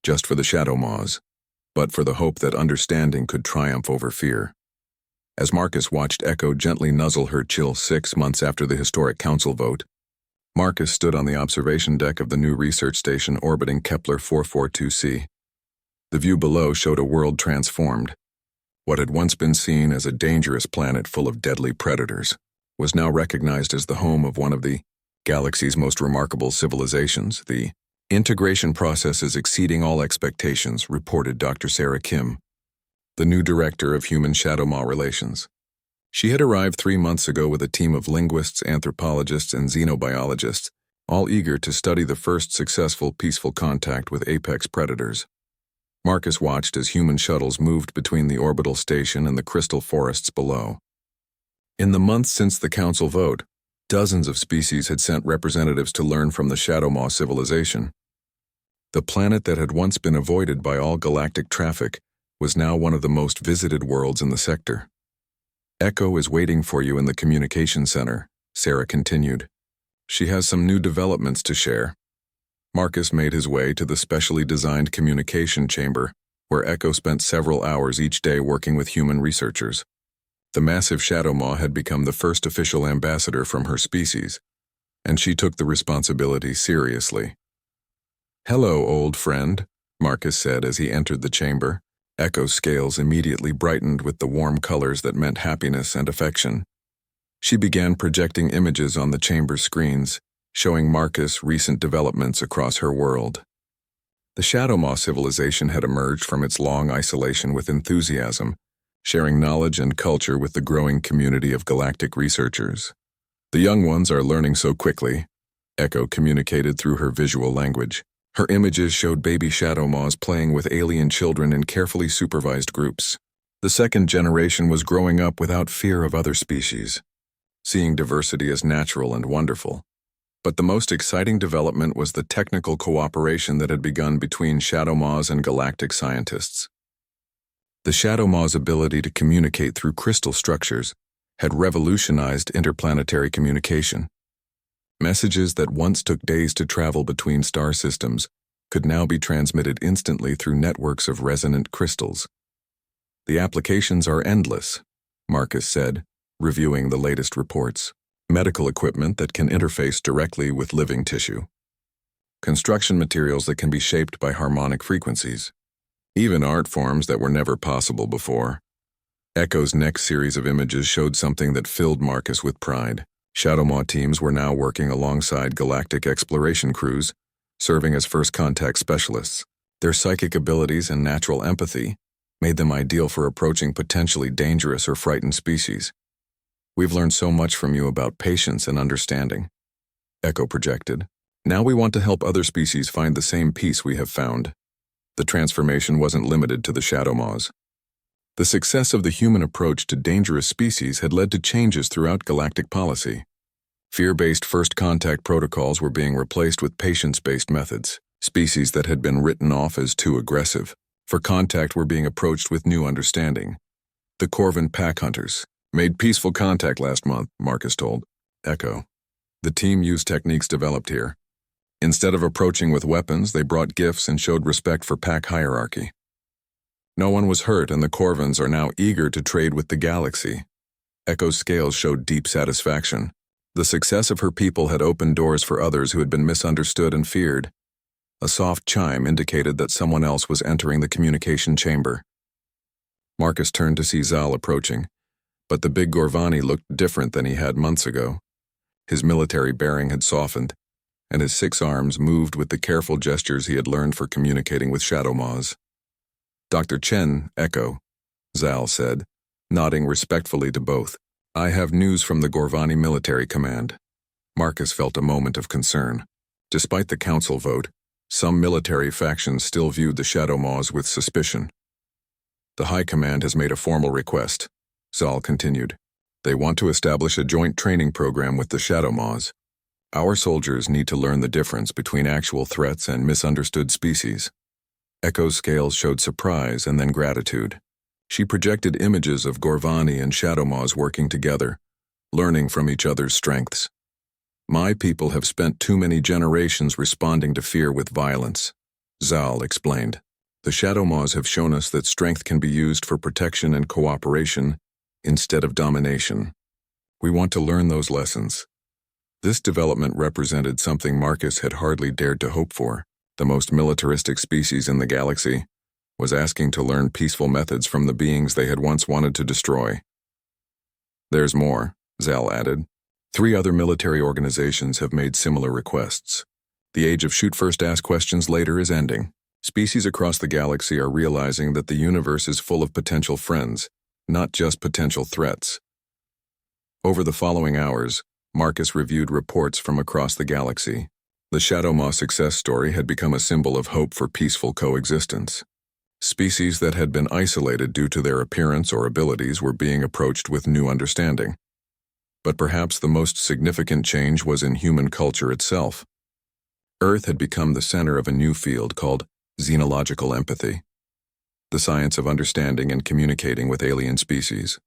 just for the shadow maws, but for the hope that understanding could triumph over fear. As Marcus watched Echo gently nuzzle her chill 6 months after the historic council vote, Marcus stood on the observation deck of the new research station orbiting Kepler 442c. The view below showed a world transformed. What had once been seen as a dangerous planet full of deadly predators was now recognized as the home of one of the galaxy's most remarkable civilizations. The integration process is exceeding all expectations, reported Dr. Sarah Kim, the new director of Human Shadow-Maw Relations. She had arrived 3 months ago with a team of linguists, anthropologists, and xenobiologists, all eager to study the first successful peaceful contact with apex predators. Marcus watched as human shuttles moved between the orbital station and the crystal forests below. In the months since the council vote, dozens of species had sent representatives to learn from the Shadow-Maw civilization. The planet that had once been avoided by all galactic traffic was now one of the most visited worlds in the sector. Echo is waiting for you in the communication center, Sarah continued. She has some new developments to share. Marcus made his way to the specially designed communication chamber, where Echo spent several hours each day working with human researchers. The massive Shadow-Maw had become the first official ambassador from her species, and she took the responsibility seriously. "Hello, old friend," Marcus said as he entered the chamber. Echo's scales immediately brightened with the warm colors that meant happiness and affection. She began projecting images on the chamber screens, showing Marcus recent developments across her world. The Shadow-Maw civilization had emerged from its long isolation with enthusiasm, sharing knowledge and culture with the growing community of galactic researchers. "The young ones are learning so quickly," Echo communicated through her visual language. Her images showed baby Shadow-Maws playing with alien children in carefully supervised groups. The second generation was growing up without fear of other species, seeing diversity as natural and wonderful. But the most exciting development was the technical cooperation that had begun between Shadow-Maws and galactic scientists. The Shadow-Maw's ability to communicate through crystal structures had revolutionized interplanetary communication. Messages that once took days to travel between star systems could now be transmitted instantly through networks of resonant crystals. "The applications are endless," Marcus said, reviewing the latest reports. "Medical equipment that can interface directly with living tissue. Construction materials that can be shaped by harmonic frequencies. Even art forms that were never possible before." Echo's next series of images showed something that filled Marcus with pride. Shadow-Maw teams were now working alongside galactic exploration crews, serving as first contact specialists. Their psychic abilities and natural empathy made them ideal for approaching potentially dangerous or frightened species. "We've learned so much from you about patience and understanding," Echo projected. "Now we want to help other species find the same peace we have found." The transformation wasn't limited to the Shadow-Maws. The success of the human approach to dangerous species had led to changes throughout galactic policy. Fear-based first contact protocols were being replaced with patience-based methods. Species that had been written off as too aggressive for contact were being approached with new understanding. The Corvan pack hunters made peaceful contact last month, Marcus told Echo. The team used techniques developed here. Instead of approaching with weapons, they brought gifts and showed respect for pack hierarchy. No one was hurt, and the Corvans are now eager to trade with the galaxy. Echo's scales showed deep satisfaction. The success of her people had opened doors for others who had been misunderstood and feared. A soft chime indicated that someone else was entering the communication chamber. Marcus turned to see Zal approaching, but the big Gorvani looked different than he had months ago. His military bearing had softened, and his 6 arms moved with the careful gestures he had learned for communicating with Shadow-Maws. "Dr. Chen, Echo," Zal said, nodding respectfully to both. "I have news from the Gorvani military command." Marcus felt a moment of concern. Despite the council vote, some military factions still viewed the Shadow-Maws with suspicion. "The High Command has made a formal request," Zal continued. "They want to establish a joint training program with the Shadow-Maws. Our soldiers need to learn the difference between actual threats and misunderstood species." Echo's scales showed surprise and then gratitude. She projected images of Gorvani and Shadow-Maws working together, learning from each other's strengths. "My people have spent too many generations responding to fear with violence. Zal explained. The Shadow Maws have shown us that strength can be used for protection and cooperation instead of domination. We want to learn those lessons. This development represented something Marcus had hardly dared to hope for. The most militaristic species in the galaxy was asking to learn peaceful methods from the beings they had once wanted to destroy. There's more, Zal added. 3 other military organizations have made similar requests. The age of shoot first, ask questions later is ending. Species across the galaxy are realizing that the universe is full of potential friends, not just potential threats. Over the following hours, Marcus reviewed reports from across the galaxy. The Shadow Maw success story had become a symbol of hope for peaceful coexistence. Species that had been isolated due to their appearance or abilities were being approached with new understanding. But perhaps the most significant change was in human culture itself. Earth had become the center of a new field called xenological empathy, the science of understanding and communicating with alien species.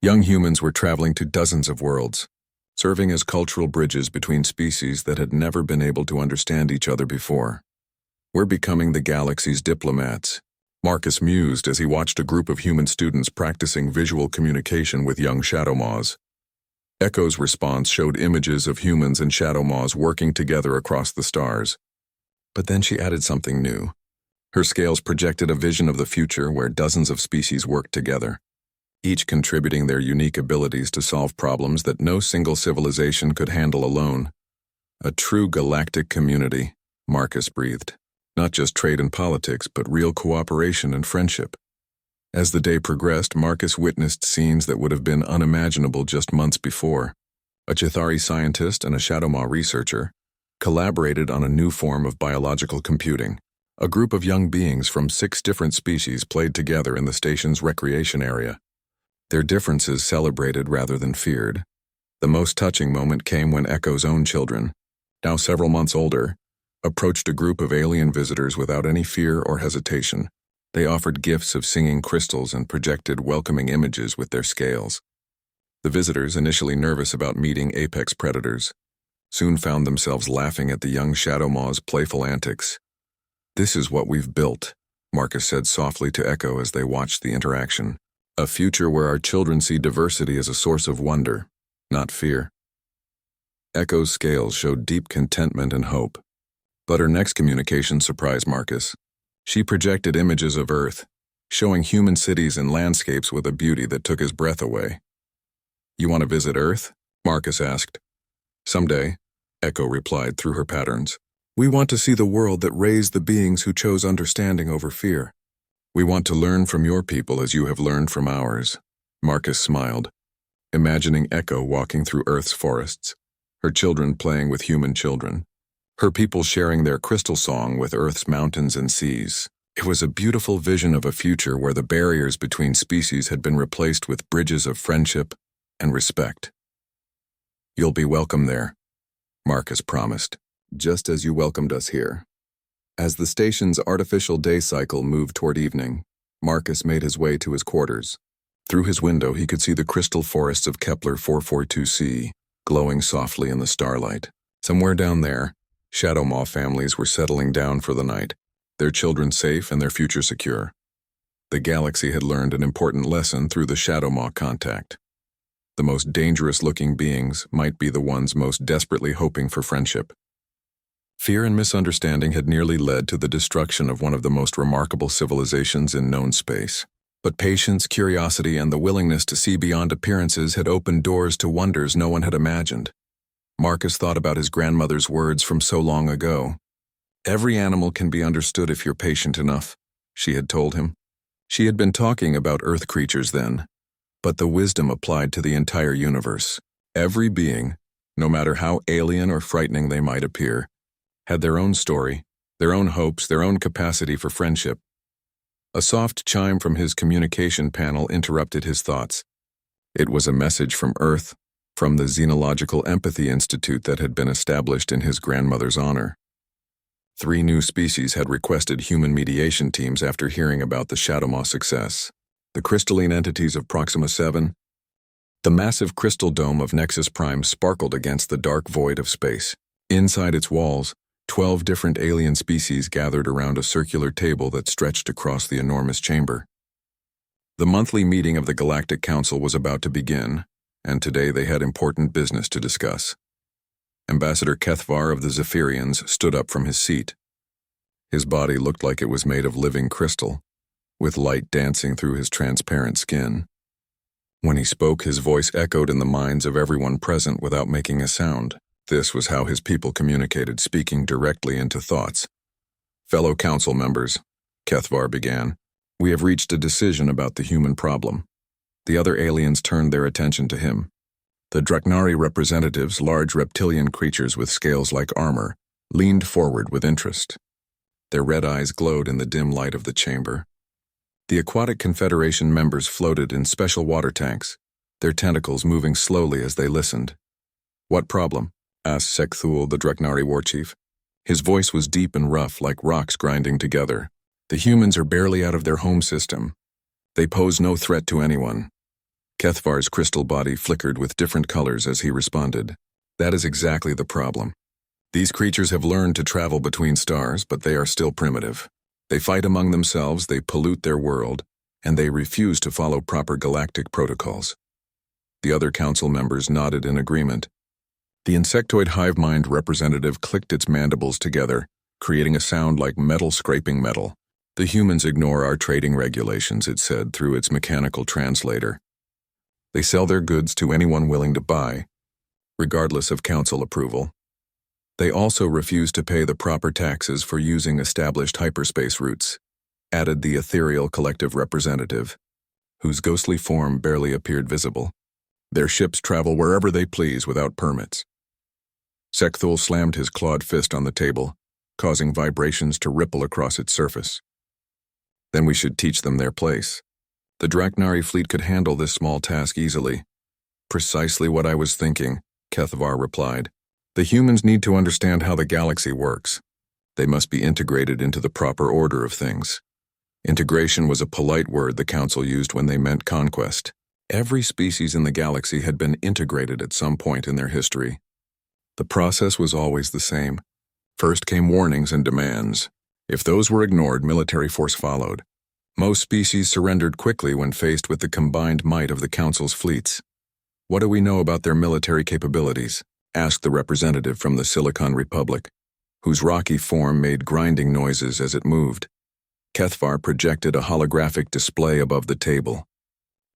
Young humans were traveling to dozens of worlds, serving as cultural bridges between species that had never been able to understand each other before. We're becoming the galaxy's diplomats, Marcus mused as he watched a group of human students practicing visual communication with young Shadow Maws. Echo's response showed images of humans and Shadow Maws working together across the stars. But then she added something new. Her scales projected a vision of the future where dozens of species worked together, each contributing their unique abilities to solve problems that no single civilization could handle alone. A true galactic community, Marcus breathed. Not just trade and politics, but real cooperation and friendship. As the day progressed, Marcus witnessed scenes that would have been unimaginable just months before. A Chithari scientist and a Shadow Maw researcher collaborated on a new form of biological computing. A group of young beings from 6 different species played together in the station's recreation area. Their differences celebrated rather than feared. The most touching moment came when Echo's own children, now several months older, approached a group of alien visitors without any fear or hesitation. They offered gifts of singing crystals and projected welcoming images with their scales. The visitors, initially nervous about meeting apex predators, soon found themselves laughing at the young Shadow Maw's playful antics. "This is what we've built," Marcus said softly to Echo as they watched the interaction. "A future where our children see diversity as a source of wonder, not fear." Echo's scales showed deep contentment and hope. But her next communication surprised Marcus. She projected images of Earth, showing human cities and landscapes with a beauty that took his breath away. "You want to visit Earth?" Marcus asked. "Someday," Echo replied through her patterns. "We want to see the world that raised the beings who chose understanding over fear. We want to learn from your people as you have learned from ours." Marcus smiled, imagining Echo walking through Earth's forests, her children playing with human children, her people sharing their crystal song with Earth's mountains and seas. It was a beautiful vision of a future where the barriers between species had been replaced with bridges of friendship and respect. "You'll be welcome there," Marcus promised, "just as you welcomed us here." As the station's artificial day cycle moved toward evening, Marcus made his way to his quarters. Through his window he could see the crystal forests of Kepler 442c, glowing softly in the starlight. Somewhere down there, Shadow Maw families were settling down for the night, their children safe and their future secure. The galaxy had learned an important lesson through the Shadow Maw contact. The most dangerous-looking beings might be the ones most desperately hoping for friendship. Fear and misunderstanding had nearly led to the destruction of one of the most remarkable civilizations in known space. But patience, curiosity, and the willingness to see beyond appearances had opened doors to wonders no one had imagined. Marcus thought about his grandmother's words from so long ago. "Every animal can be understood if you're patient enough," she had told him. She had been talking about Earth creatures then, but the wisdom applied to the entire universe. Every being, no matter how alien or frightening they might appear, had their own story, their own hopes, their own capacity for friendship. A soft chime from his communication panel interrupted his thoughts. It was a message from Earth, from the Xenological Empathy Institute that had been established in his grandmother's honor. 3 new species had requested human mediation teams after hearing about the Shadow Maw success. The crystalline entities of Proxima 7, the massive crystal dome of Nexus Prime sparkled against the dark void of space. Inside its walls, 12 different alien species gathered around a circular table that stretched across the enormous chamber. The monthly meeting of the Galactic Council was about to begin, and today they had important business to discuss. Ambassador Kethvar of the Zephyrians stood up from his seat. His body looked like it was made of living crystal, with light dancing through his transparent skin. When he spoke, his voice echoed in the minds of everyone present without making a sound. This was how his people communicated, speaking directly into thoughts. "Fellow council members," Kethvar began, "we have reached a decision about the human problem." The other aliens turned their attention to him. The Draknari representatives, large reptilian creatures with scales like armor, leaned forward with interest. Their red eyes glowed in the dim light of the chamber. The Aquatic Confederation members floated in special water tanks, their tentacles moving slowly as they listened. "What problem?" asked Sekthul, the Draknari warchief. His voice was deep and rough, like rocks grinding together. "The humans are barely out of their home system. They pose no threat to anyone." Kethvar's crystal body flickered with different colors as he responded. "That is exactly the problem. These creatures have learned to travel between stars, but they are still primitive. They fight among themselves, they pollute their world, and they refuse to follow proper galactic protocols." The other council members nodded in agreement. The insectoid hive mind representative clicked its mandibles together, creating a sound like metal scraping metal. "The humans ignore our trading regulations," it said through its mechanical translator. "They sell their goods to anyone willing to buy, regardless of council approval. They also refuse to pay the proper taxes for using established hyperspace routes," added the ethereal collective representative, whose ghostly form barely appeared visible. "Their ships travel wherever they please without permits." Sekthul slammed his clawed fist on the table, causing vibrations to ripple across its surface. "Then we should teach them their place. The Draknari fleet could handle this small task easily." "Precisely what I was thinking," Kethvar replied. "The humans need to understand how the galaxy works. They must be integrated into the proper order of things." Integration was a polite word the Council used when they meant conquest. Every species in the galaxy had been integrated at some point in their history. The process was always the same. First came warnings and demands. If those were ignored, military force followed. Most species surrendered quickly when faced with the combined might of the Council's fleets. "What do we know about their military capabilities?" asked the representative from the Silicon Republic, whose rocky form made grinding noises as it moved. Kethvar projected a holographic display above the table.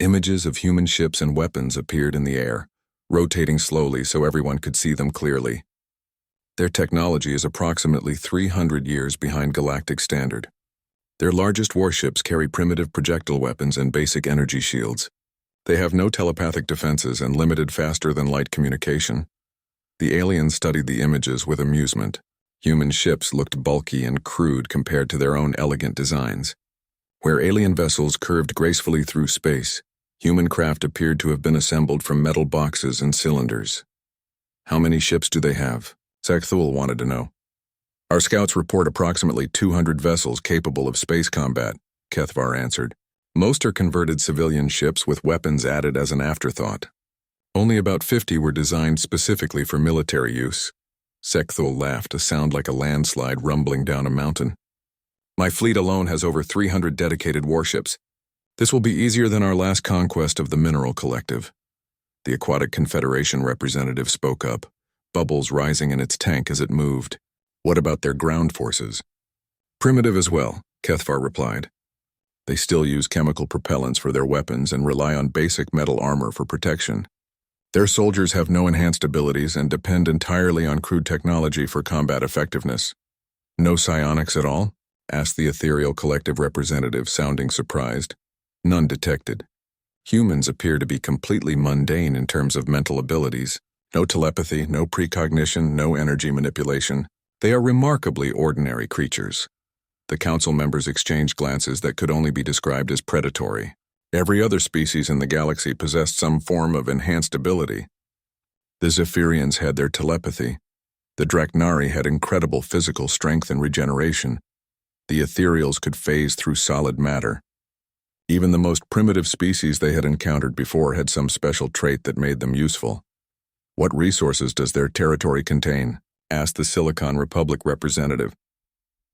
Images of human ships and weapons appeared in the air, rotating slowly so everyone could see them clearly. Their technology is approximately 300 years behind galactic standard. Their largest warships carry primitive projectile weapons and basic energy shields. They have no telepathic defenses and limited faster-than-light communication. The aliens studied the images with amusement. Human ships looked bulky and crude compared to their own elegant designs. Where alien vessels curved gracefully through space, human craft appeared to have been assembled from metal boxes and cylinders. "How many ships do they have?" Sekthul wanted to know. "Our scouts report approximately 200 vessels capable of space combat," Kethvar answered. "Most are converted civilian ships with weapons added as an afterthought. Only about 50 were designed specifically for military use." Sekthul laughed, a sound like a landslide rumbling down a mountain. "My fleet alone has over 300 dedicated warships. This will be easier than our last conquest of the Mineral Collective." The Aquatic Confederation representative spoke up, bubbles rising in its tank as it moved. "What about their ground forces?" "Primitive as well," Kethvar replied. "They still use chemical propellants for their weapons and rely on basic metal armor for protection. Their soldiers have no enhanced abilities and depend entirely on crude technology for combat effectiveness." "No psionics at all?" asked the ethereal collective representative, sounding surprised. "None detected. Humans appear to be completely mundane in terms of mental abilities. No telepathy, no precognition, no energy manipulation. They are remarkably ordinary creatures." The council members exchanged glances that could only be described as predatory. Every other species in the galaxy possessed some form of enhanced ability. The Zephyrians had their telepathy. The Draknari had incredible physical strength and regeneration. The ethereals could phase through solid matter. Even the most primitive species they had encountered before had some special trait that made them useful. "What resources does their territory contain?" asked the Silicon Republic representative.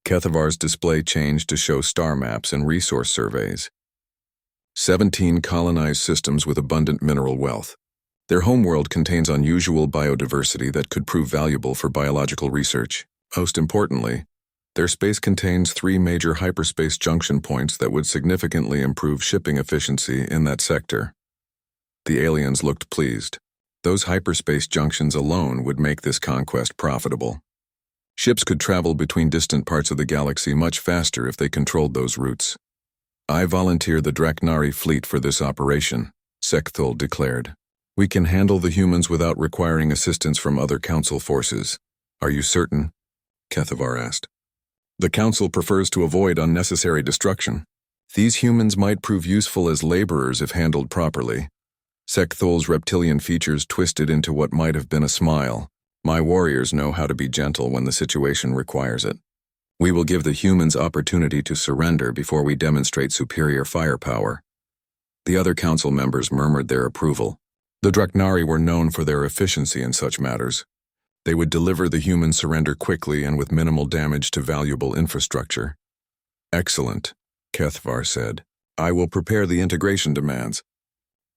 Kethavar's display changed to show star maps and resource surveys. 17 colonized systems with abundant mineral wealth. Their homeworld contains unusual biodiversity that could prove valuable for biological research. Most importantly, their space contains 3 major hyperspace junction points that would significantly improve shipping efficiency in that sector. The aliens looked pleased. Those hyperspace junctions alone would make this conquest profitable. Ships could travel between distant parts of the galaxy much faster if they controlled those routes. I volunteer the Draknari fleet for this operation, Sekthul declared. We can handle the humans without requiring assistance from other Council forces. Are you certain? Kethavar asked. The Council prefers to avoid unnecessary destruction. These humans might prove useful as laborers if handled properly. Sekthul's reptilian features twisted into what might have been a smile. My warriors know how to be gentle when the situation requires it. We will give the humans opportunity to surrender before we demonstrate superior firepower. The other Council members murmured their approval. The Draknari were known for their efficiency in such matters. They would deliver the human surrender quickly and with minimal damage to valuable infrastructure. Excellent, Kethavar said. I will prepare the integration demands.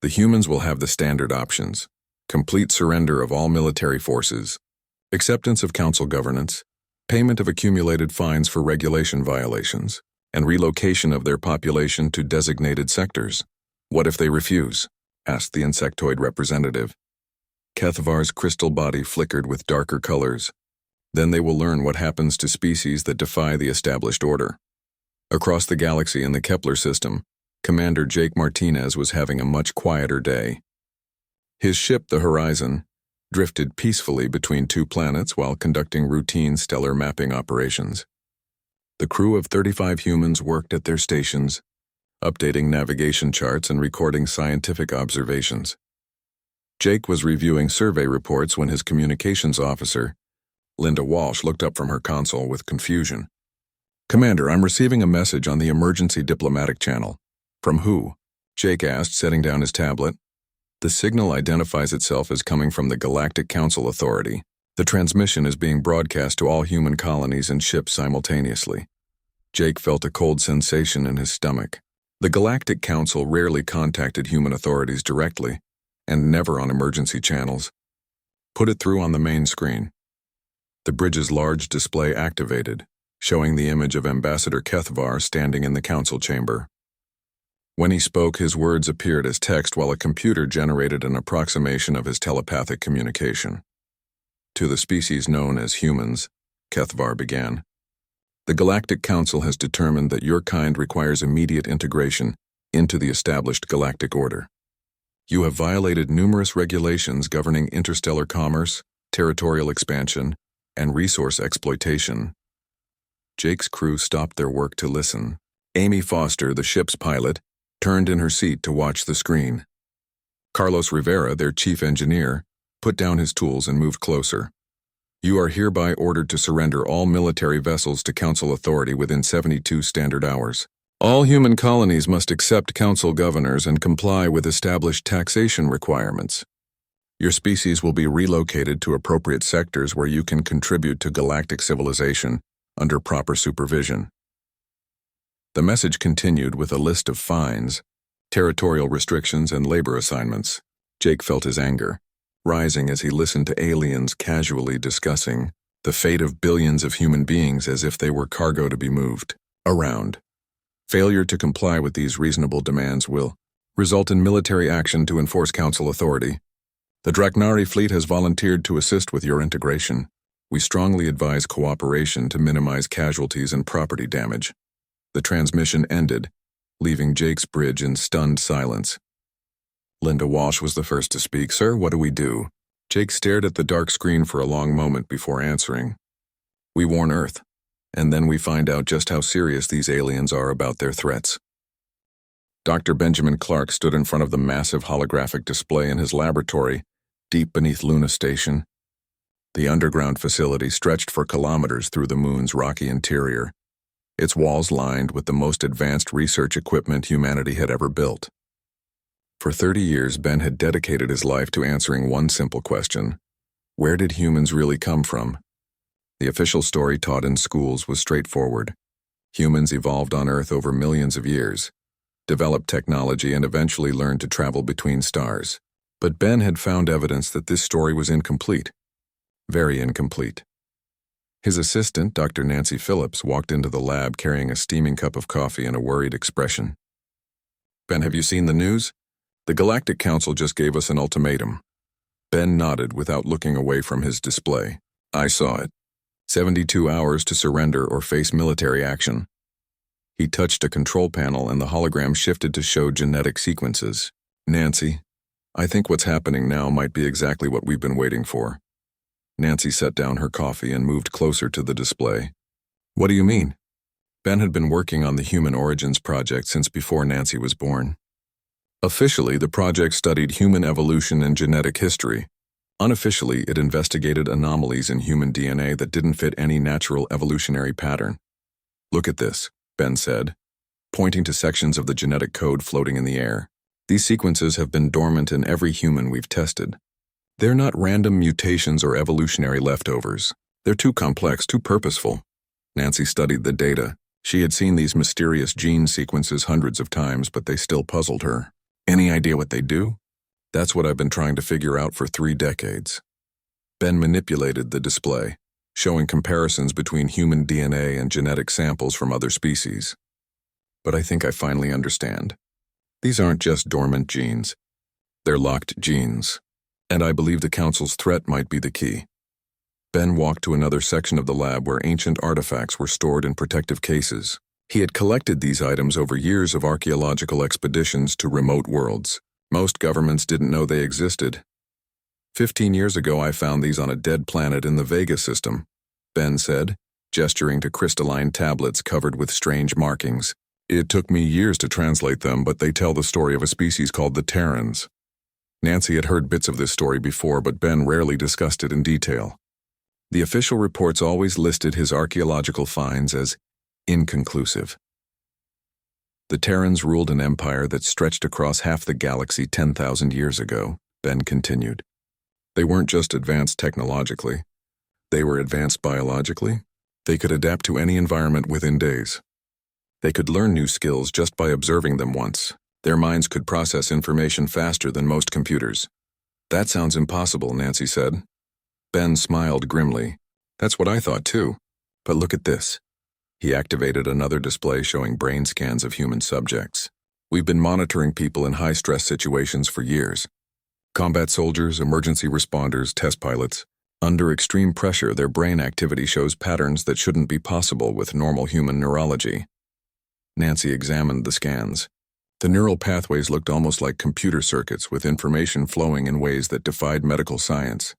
The humans will have the standard options: complete surrender of all military forces, acceptance of Council governance, payment of accumulated fines for regulation violations, and relocation of their population to designated sectors. What if they refuse? Asked the insectoid representative. Kethavar's crystal body flickered with darker colors. Then they will learn what happens to species that defy the established order. Across the galaxy in the Kepler system, Commander Jake Martinez was having a much quieter day. His ship, the Horizon, drifted peacefully between 2 planets while conducting routine stellar mapping operations. The crew of 35 humans worked at their stations, updating navigation charts and recording scientific observations. Jake was reviewing survey reports when his communications officer, Linda Walsh, looked up from her console with confusion. Commander, I'm receiving a message on the emergency diplomatic channel. From who? Jake asked, setting down his tablet. The signal identifies itself as coming from the Galactic Council Authority. The transmission is being broadcast to all human colonies and ships simultaneously. Jake felt a cold sensation in his stomach. The Galactic Council rarely contacted human authorities directly, and never on emergency channels. Put it through on the main screen. The bridge's large display activated, showing the image of Ambassador Kethavar standing in the council chamber. When he spoke, his words appeared as text while a computer generated an approximation of his telepathic communication. To the species known as humans, Kethavar began, the Galactic Council has determined that your kind requires immediate integration into the established galactic order. You have violated numerous regulations governing interstellar commerce, territorial expansion, and resource exploitation. Jake's crew stopped their work to listen. Amy Foster, the ship's pilot, turned in her seat to watch the screen. Carlos Rivera, their chief engineer, put down his tools and moved closer. You are hereby ordered to surrender all military vessels to Council authority within 72 standard hours. All human colonies must accept Council governors and comply with established taxation requirements. Your species will be relocated to appropriate sectors where you can contribute to galactic civilization under proper supervision. The message continued with a list of fines, territorial restrictions, and labor assignments. Jake felt his anger rising as he listened to aliens casually discussing the fate of billions of human beings as if they were cargo to be moved around. Failure to comply with these reasonable demands will result in military action to enforce Council authority. The Draknari fleet has volunteered to assist with your integration. We strongly advise cooperation to minimize casualties and property damage. The transmission ended, leaving Jake's bridge in stunned silence. Linda Walsh was the first to speak. Sir, what do we do? Jake stared at the dark screen for a long moment before answering. We warn Earth, and then we find out just how serious these aliens are about their threats. Dr. Benjamin Clark stood in front of the massive holographic display in his laboratory, deep beneath Luna Station. The underground facility stretched for kilometers through the moon's rocky interior, its walls lined with the most advanced research equipment humanity had ever built. For 30 years, Ben had dedicated his life to answering one simple question: where did humans really come from? The official story taught in schools was straightforward. Humans evolved on Earth over millions of years, developed technology, and eventually learned to travel between stars. But Ben had found evidence that this story was incomplete. Very incomplete. His assistant, Dr. Nancy Phillips, walked into the lab carrying a steaming cup of coffee and a worried expression. Ben, have you seen the news? The Galactic Council just gave us an ultimatum. Ben nodded without looking away from his display. I saw it. 72 hours to surrender or face military action. He touched a control panel and the hologram shifted to show genetic sequences. Nancy, I think what's happening now might be exactly what we've been waiting for. Nancy set down her coffee and moved closer to the display. What do you mean? Ben had been working on the Human Origins Project since before Nancy was born. Officially, the project studied human evolution and genetic history. Unofficially, it investigated anomalies in human DNA that didn't fit any natural evolutionary pattern. Look at this, Ben said, pointing to sections of the genetic code floating in the air. These sequences have been dormant in every human we've tested. They're not random mutations or evolutionary leftovers. They're too complex, too purposeful. Nancy studied the data. She had seen these mysterious gene sequences hundreds of times, but they still puzzled her. Any idea what they do? That's what I've been trying to figure out for 3 decades. Ben manipulated the display, showing comparisons between human DNA and genetic samples from other species. But I think I finally understand. These aren't just dormant genes. They're locked genes. And I believe the Council's threat might be the key. Ben walked to another section of the lab where ancient artifacts were stored in protective cases. He had collected these items over years of archaeological expeditions to remote worlds. Most governments didn't know they existed. 15 years ago, I found these on a dead planet in the Vega system, Ben said, gesturing to crystalline tablets covered with strange markings. It took me years to translate them, but they tell the story of a species called the Terrans. Nancy had heard bits of this story before, but Ben rarely discussed it in detail. The official reports always listed his archaeological finds as inconclusive. The Terrans ruled an empire that stretched across half the galaxy 10,000 years ago, Ben continued. They weren't just advanced technologically. They were advanced biologically. They could adapt to any environment within days. They could learn new skills just by observing them once. Their minds could process information faster than most computers. That sounds impossible, Nancy said. Ben smiled grimly. That's what I thought too. But look at this. He activated another display showing brain scans of human subjects. We've been monitoring people in high-stress situations for years. Combat soldiers, emergency responders, test pilots. Under extreme pressure, their brain activity shows patterns that shouldn't be possible with normal human neurology. Nancy examined the scans. The neural pathways looked almost like computer circuits with information flowing in ways that defied medical science.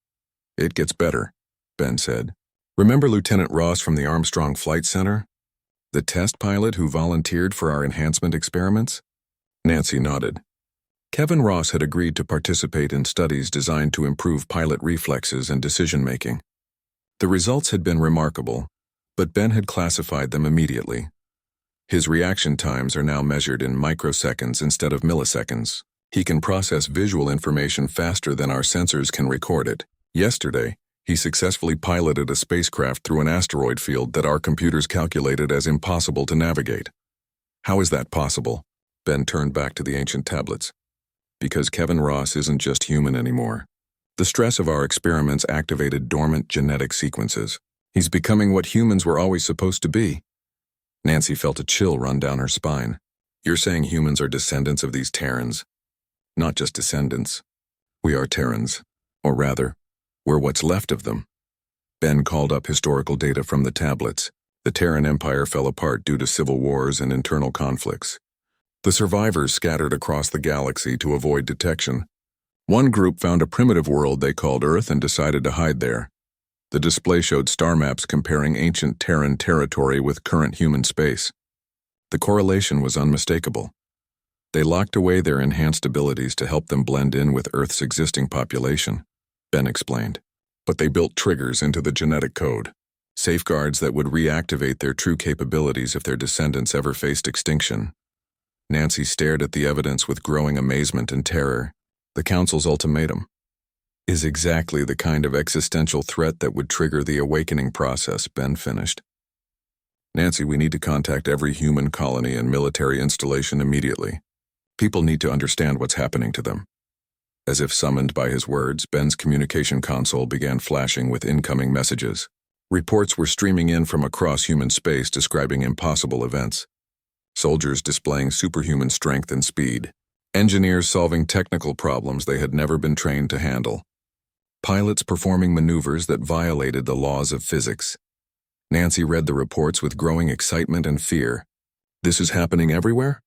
It gets better, Ben said. Remember Lieutenant Ross from the Armstrong Flight Center? The test pilot who volunteered for our enhancement experiments? Nancy nodded. Kevin Ross had agreed to participate in studies designed to improve pilot reflexes and decision-making. The results had been remarkable, but Ben had classified them immediately. His reaction times are now measured in microseconds instead of milliseconds. He can process visual information faster than our sensors can record it. Yesterday, he successfully piloted a spacecraft through an asteroid field that our computers calculated as impossible to navigate. How is that possible? Ben turned back to the ancient tablets. Because Kevin Ross isn't just human anymore. The stress of our experiments activated dormant genetic sequences. He's becoming what humans were always supposed to be. Nancy felt a chill run down her spine. You're saying humans are descendants of these Terrans? Not just descendants. We are Terrans. Or rather, we're what's left of them. Ben called up historical data from the tablets. The Terran Empire fell apart due to civil wars and internal conflicts. The survivors scattered across the galaxy to avoid detection. One group found a primitive world they called Earth and decided to hide there. The display showed star maps comparing ancient Terran territory with current human space. The correlation was unmistakable. They locked away their enhanced abilities to help them blend in with Earth's existing population, Ben explained. But they built triggers into the genetic code, safeguards that would reactivate their true capabilities if their descendants ever faced extinction. Nancy stared at the evidence with growing amazement and terror. The Council's ultimatum. is exactly the kind of existential threat that would trigger the awakening process, Ben finished. Nancy, we need to contact every human colony and military installation immediately. People need to understand what's happening to them. As if summoned by his words, Ben's communication console began flashing with incoming messages. Reports were streaming in from across human space describing impossible events. Soldiers displaying superhuman strength and speed. Engineers solving technical problems they had never been trained to handle. Pilots performing maneuvers that violated the laws of physics. Nancy read the reports with growing excitement and fear. This is happening everywhere?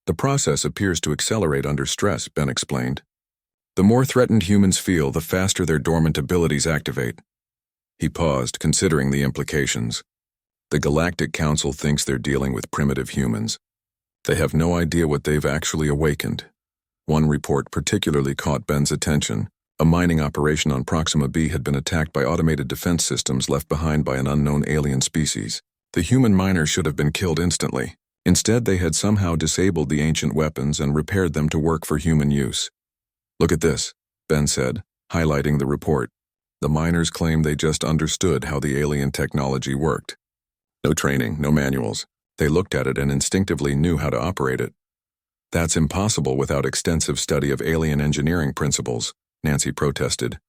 The process appears to accelerate under stress, Ben explained. The more threatened humans feel, the faster their dormant abilities activate. He paused, considering the implications. The Galactic Council thinks they're dealing with primitive humans. They have no idea what they've actually awakened. One report particularly caught Ben's attention. A mining operation on Proxima B had been attacked by automated defense systems left behind by an unknown alien species. The human miners should have been killed instantly. Instead, they had somehow disabled the ancient weapons and repaired them to work for human use. Look at this, Ben said, highlighting the report. The miners claim they just understood how the alien technology worked. No training, no manuals. They looked at it and instinctively knew how to operate it. That's impossible without extensive study of alien engineering principles, Nancy protested.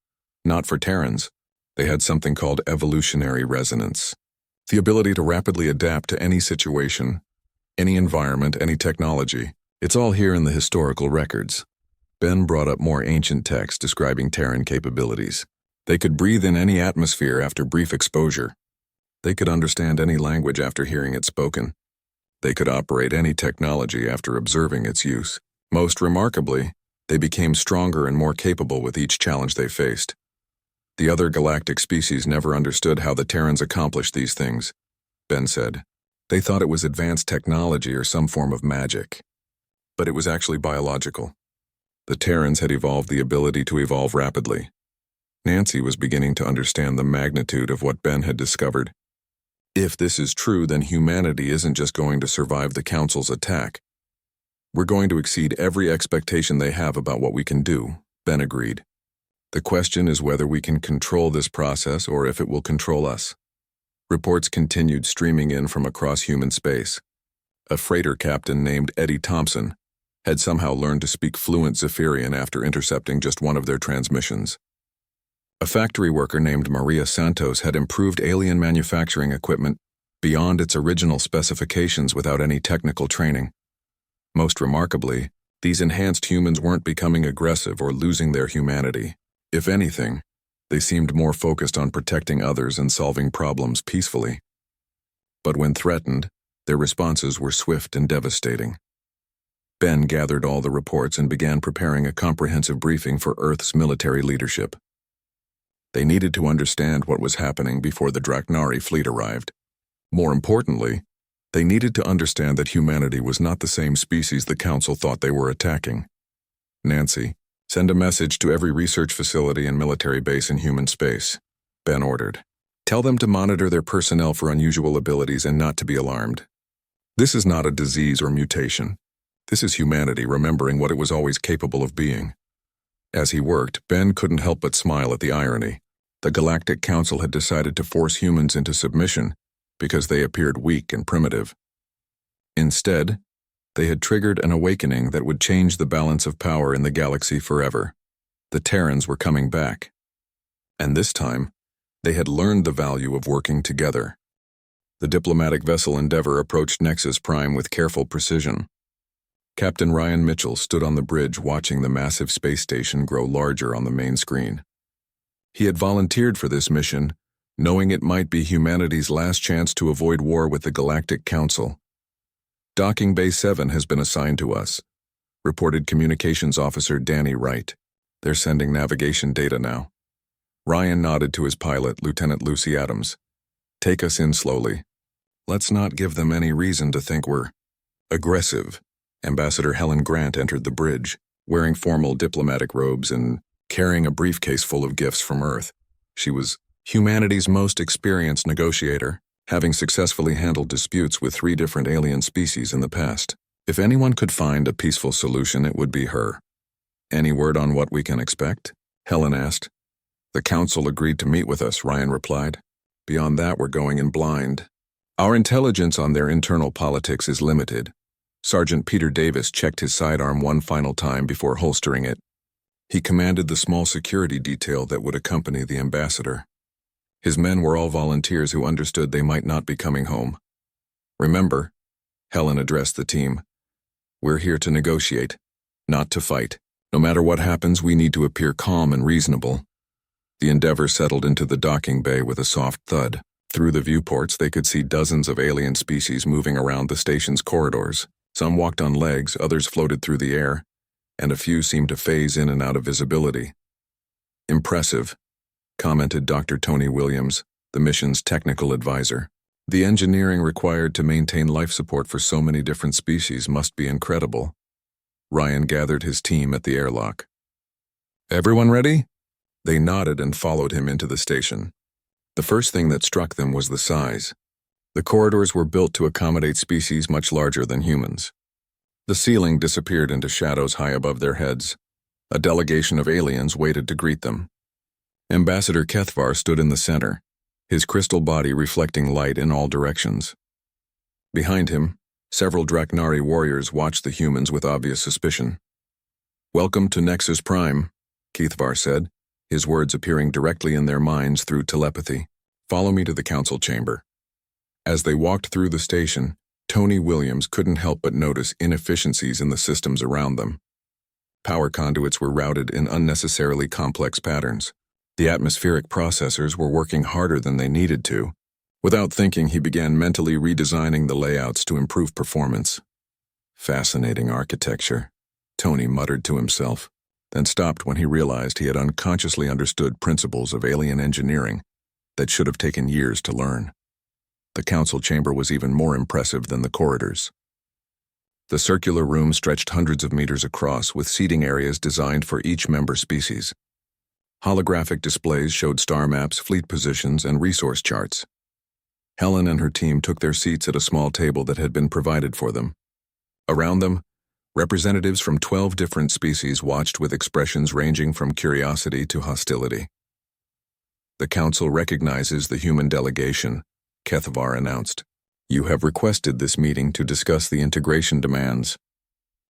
Not for Terrans. They had something called evolutionary resonance. The ability to rapidly adapt to any situation, any environment, any technology. It's all here in the historical records. Ben brought up more ancient texts describing Terran capabilities. They could breathe in any atmosphere after brief exposure. They could understand any language after hearing it spoken. They could operate any technology after observing its use. Most remarkably, they became stronger and more capable with each challenge they faced. The other galactic species never understood how the Terrans accomplished these things, Ben said. They thought it was advanced technology or some form of magic. But it was actually biological. The Terrans had evolved the ability to evolve rapidly. Nancy was beginning to understand the magnitude of what Ben had discovered. If this is true, then humanity isn't just going to survive the Council's attack. We're going to exceed every expectation they have about what we can do, Ben agreed. The question is whether we can control this process or if it will control us. Reports continued streaming in from across human space. A freighter captain named Eddie Thompson had somehow learned to speak fluent Zephyrian after intercepting just one of their transmissions. A factory worker named Maria Santos had improved alien manufacturing equipment beyond its original specifications without any technical training. Most remarkably, these enhanced humans weren't becoming aggressive or losing their humanity. If anything, they seemed more focused on protecting others and solving problems peacefully. But when threatened, their responses were swift and devastating. Ben gathered all the reports and began preparing a comprehensive briefing for Earth's military leadership. They needed to understand what was happening before the Draknari fleet arrived. More importantly, they needed to understand that humanity was not the same species the Council thought they were attacking. Nancy, send a message to every research facility and military base in human space, Ben ordered. Tell them to monitor their personnel for unusual abilities and not to be alarmed. This is not a disease or mutation. This is humanity remembering what it was always capable of being. As he worked, Ben couldn't help but smile at the irony. The Galactic Council had decided to force humans into submission because they appeared weak and primitive. Instead, they had triggered an awakening that would change the balance of power in the galaxy forever. The Terrans were coming back. And this time, they had learned the value of working together. The diplomatic vessel Endeavour approached Nexus Prime with careful precision. Captain Ryan Mitchell stood on the bridge watching the massive space station grow larger on the main screen. He had volunteered for this mission, knowing it might be humanity's last chance to avoid war with the Galactic Council. Docking Bay 7 has been assigned to us, reported Communications Officer Danny Wright. They're sending navigation data now. Ryan nodded to his pilot, Lieutenant Lucy Adams. Take us in slowly. Let's not give them any reason to think we're aggressive. Ambassador Helen Grant entered the bridge, wearing formal diplomatic robes and carrying a briefcase full of gifts from Earth. She was humanity's most experienced negotiator, having successfully handled disputes with 3 different alien species in the past. If anyone could find a peaceful solution, it would be her. Any word on what we can expect? Helen asked. The council agreed to meet with us, Ryan replied. Beyond that, we're going in blind. Our intelligence on their internal politics is limited. Sergeant Peter Davis checked his sidearm one final time before holstering it. He commanded the small security detail that would accompany the ambassador. His men were all volunteers who understood they might not be coming home. Remember, Helen addressed the team, we're here to negotiate, not to fight. No matter what happens, we need to appear calm and reasonable. The Endeavour settled into the docking bay with a soft thud. Through the viewports, they could see dozens of alien species moving around the station's corridors. Some walked on legs, others floated through the air, and a few seemed to phase in and out of visibility. Impressive, commented Dr. Tony Williams, the mission's technical advisor. The engineering required to maintain life support for so many different species must be incredible. Ryan gathered his team at the airlock. Everyone ready? They nodded and followed him into the station. The first thing that struck them was the size. The corridors were built to accommodate species much larger than humans. The ceiling disappeared into shadows high above their heads. A delegation of aliens waited to greet them. Ambassador Kethvar stood in the center, his crystal body reflecting light in all directions. Behind him, several Draknari warriors watched the humans with obvious suspicion. Welcome to Nexus Prime, Kethvar said, his words appearing directly in their minds through telepathy. Follow me to the council chamber. As they walked through the station, Tony Williams couldn't help but notice inefficiencies in the systems around them. Power conduits were routed in unnecessarily complex patterns. The atmospheric processors were working harder than they needed to. Without thinking, he began mentally redesigning the layouts to improve performance. Fascinating architecture, Tony muttered to himself, then stopped when he realized he had unconsciously understood principles of alien engineering that should have taken years to learn. The council chamber was even more impressive than the corridors. The circular room stretched hundreds of meters across with seating areas designed for each member species. Holographic displays showed star maps, fleet positions, and resource charts. Helen and her team took their seats at a small table that had been provided for them. Around them, representatives from 12 different species watched with expressions ranging from curiosity to hostility. The council recognizes the human delegation, Kethvar announced. You have requested this meeting to discuss the integration demands.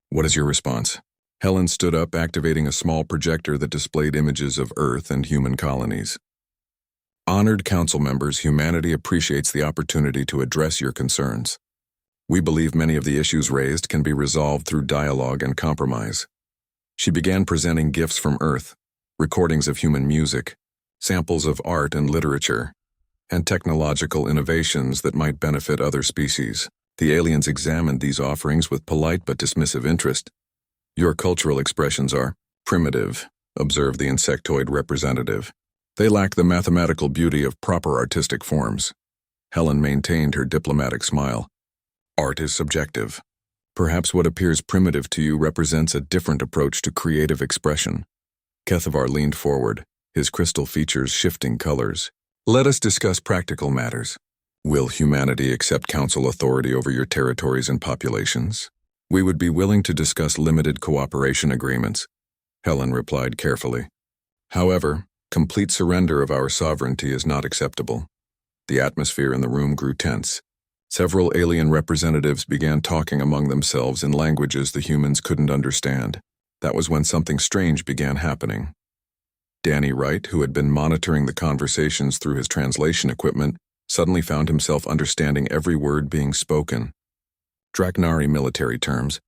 What is your response? Helen stood up, activating a small projector that displayed images of Earth and human colonies. Honored council members, humanity appreciates the opportunity to address your concerns. We believe many of the issues raised can be resolved through dialogue and compromise. She began presenting gifts from Earth, recordings of human music, samples of art and literature, and technological innovations that might benefit other species. The aliens examined these offerings with polite but dismissive interest. Your cultural expressions are primitive, observed the insectoid representative. They lack the mathematical beauty of proper artistic forms. Helen maintained her diplomatic smile. Art is subjective. Perhaps what appears primitive to you represents a different approach to creative expression. Kethvar leaned forward, his crystal features shifting colors. Let us discuss practical matters. Will humanity accept council authority over your territories and populations? We would be willing to discuss limited cooperation agreements, Helen replied carefully. However, complete surrender of our sovereignty is not acceptable. The atmosphere in the room grew tense. Several alien representatives began talking among themselves in languages the humans couldn't understand. That was when something strange began happening. Danny Wright, who had been monitoring the conversations through his translation equipment, suddenly found himself understanding every word being spoken. Draknari military terms,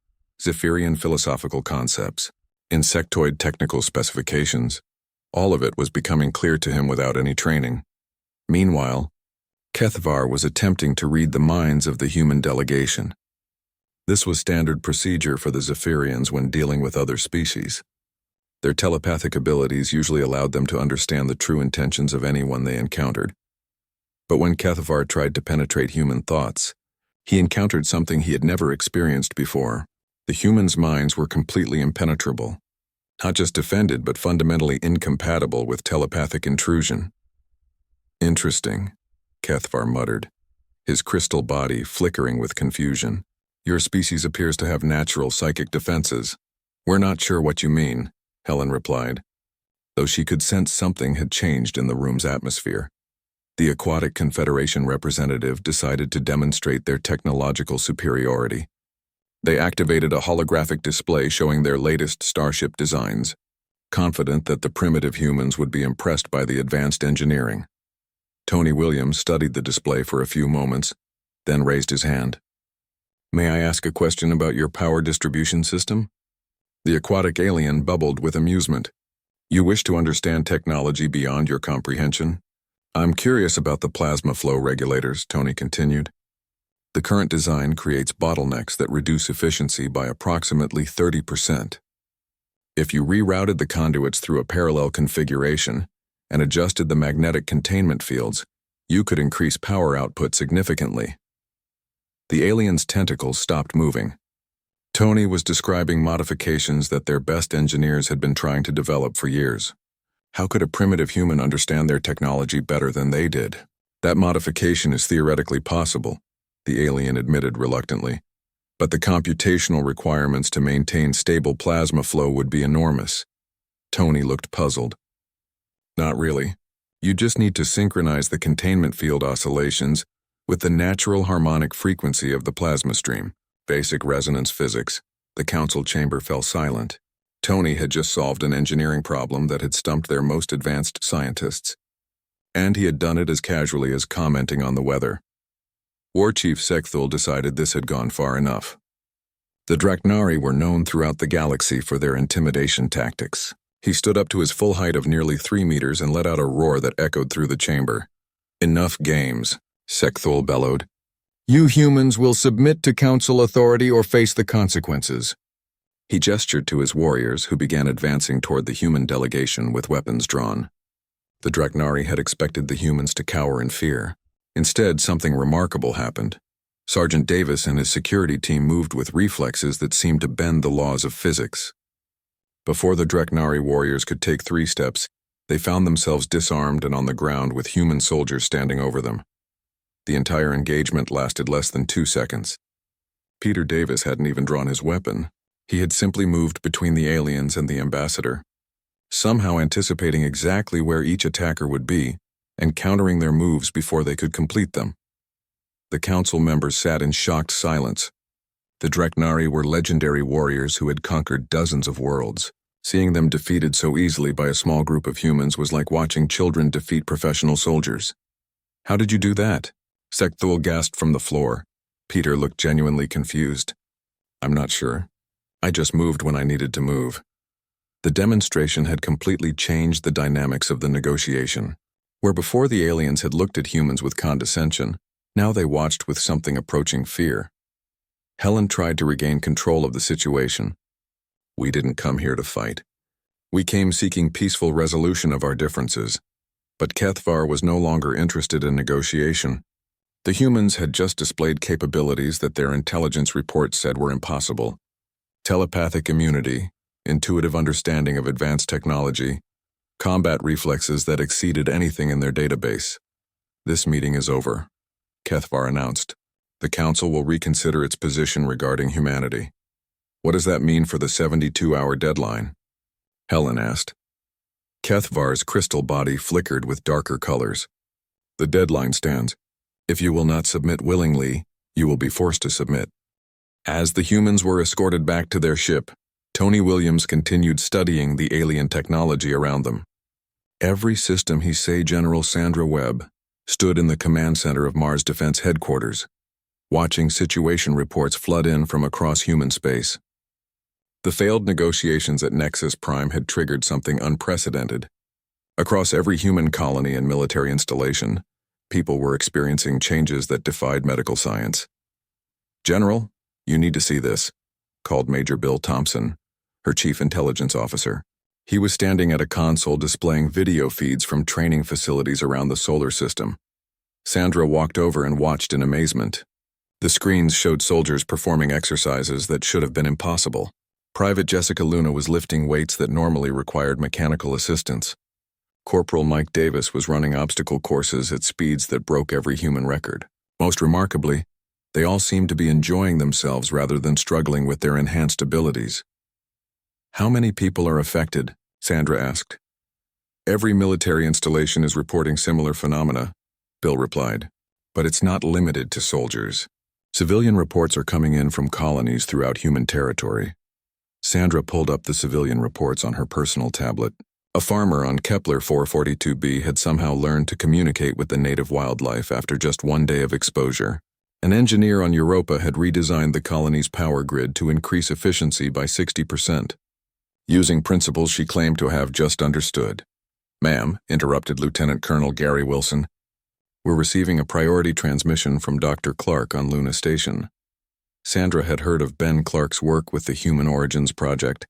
Zephyrian philosophical concepts, insectoid technical specifications, all of it was becoming clear to him without any training. Meanwhile, Kethvar was attempting to read the minds of the human delegation. This was standard procedure for the Zephyrians when dealing with other species. Their telepathic abilities usually allowed them to understand the true intentions of anyone they encountered. But when Kethvar tried to penetrate human thoughts, he encountered something he had never experienced before. The humans' minds were completely impenetrable, not just defended but fundamentally incompatible with telepathic intrusion. Interesting, Kethvar muttered, his crystal body flickering with confusion. Your species appears to have natural psychic defenses. We're not sure what you mean, Helen replied. though she could sense something had changed in the room's atmosphere. The Aquatic Confederation representative decided to demonstrate their technological superiority. They activated a holographic display showing their latest starship designs, confident that the primitive humans would be impressed by the advanced engineering. Tony Williams studied the display for a few moments, then raised his hand. "May I ask a question about your power distribution system?" The aquatic alien bubbled with amusement. "You wish to understand technology beyond your comprehension?" "I'm curious about the plasma flow regulators," Tony continued. "The current design creates bottlenecks that reduce efficiency by approximately 30%. If you rerouted the conduits through a parallel configuration and adjusted the magnetic containment fields, you could increase power output significantly." The alien's tentacles stopped moving. Tony was describing modifications that their best engineers had been trying to develop for years. How could a primitive human understand their technology better than they did? "That modification is theoretically possible," the alien admitted reluctantly, "but the computational requirements to maintain stable plasma flow would be enormous." Tony looked puzzled. "Not really. You just need to synchronize the containment field oscillations with the natural harmonic frequency of the plasma stream." Basic resonance physics. The council chamber fell silent. Tony had just solved an engineering problem that had stumped their most advanced scientists. And he had done it as casually as commenting on the weather. War Chief Sekthul decided this had gone far enough. The Draknari were known throughout the galaxy for their intimidation tactics. He stood up to his full height of nearly 3 meters and let out a roar that echoed through the chamber. "Enough games," Sekthul bellowed. "You humans will submit to council authority or face the consequences." He gestured to his warriors, who began advancing toward the human delegation with weapons drawn. The Draknari had expected the humans to cower in fear. Instead, something remarkable happened. Sergeant Davis and his security team moved with reflexes that seemed to bend the laws of physics. Before the Draknari warriors could take 3 steps, they found themselves disarmed and on the ground with human soldiers standing over them. The entire engagement lasted less than 2 seconds. Peter Davis hadn't even drawn his weapon. He had simply moved between the aliens and the ambassador, somehow anticipating exactly where each attacker would be and countering their moves before they could complete them. The council members sat in shocked silence. The Draknari were legendary warriors who had conquered dozens of worlds. Seeing them defeated so easily by a small group of humans was like watching children defeat professional soldiers. "How did you do that?" Sekthul gasped from the floor. Peter looked genuinely confused. "I'm not sure. I just moved when I needed to move." The demonstration had completely changed the dynamics of the negotiation. Where before the aliens had looked at humans with condescension, now they watched with something approaching fear. Helen tried to regain control of the situation. "We didn't come here to fight. We came seeking peaceful resolution of our differences." But Kethvar was no longer interested in negotiation. The humans had just displayed capabilities that their intelligence reports said were impossible. Telepathic immunity, intuitive understanding of advanced technology, combat reflexes that exceeded anything in their database. "This meeting is over," Kethvar announced. "The council will reconsider its position regarding humanity." "What does that mean for the 72-hour deadline?" Helen asked. Kethvar's crystal body flickered with darker colors. "The deadline stands. If you will not submit willingly, you will be forced to submit." As the humans were escorted back to their ship, Tony Williams continued studying the alien technology around them. Every system he say General Sandra Webb stood in the command center of Mars Defense Headquarters, watching situation reports flood in from across human space. The failed negotiations at Nexus Prime had triggered something unprecedented. Across every human colony and military installation, people were experiencing changes that defied medical science. "General, you need to see this," called Major Bill Thompson, her chief intelligence officer. He was standing at a console displaying video feeds from training facilities around the solar system. Sandra walked over and watched in amazement. The screens showed soldiers performing exercises that should have been impossible. Private Jessica Luna was lifting weights that normally required mechanical assistance. Corporal Mike Davis was running obstacle courses at speeds that broke every human record. Most remarkably, they all seemed to be enjoying themselves rather than struggling with their enhanced abilities. "How many people are affected?" Sandra asked. Every military installation is reporting similar phenomena, Bill replied. But it's not limited to soldiers. Civilian reports are coming in from colonies throughout human territory. Sandra pulled up the civilian reports on her personal tablet. A farmer on Kepler 442b had somehow learned to communicate with the native wildlife after just one day of exposure. An engineer on Europa had redesigned the colony's power grid to increase efficiency by 60%, using principles she claimed to have just understood. "Ma'am," interrupted Lieutenant Colonel Gary Wilson, "we're receiving a priority transmission from Dr. Clark on Luna Station." Sandra had heard of Ben Clark's work with the Human Origins Project,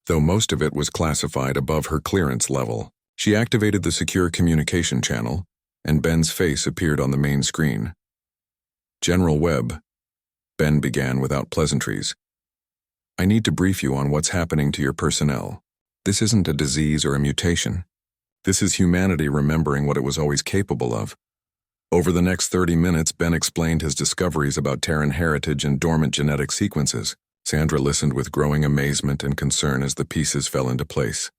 though most of it was classified above her clearance level. She activated the secure communication channel, and Ben's face appeared on the main screen. "General Webb," Ben began without pleasantries, "I need to brief you on what's happening to your personnel. This isn't a disease or a mutation. This is humanity remembering what it was always capable of." Over the next 30 minutes, Ben explained his discoveries about Terran heritage and dormant genetic sequences. Sandra listened with growing amazement and concern as the pieces fell into place.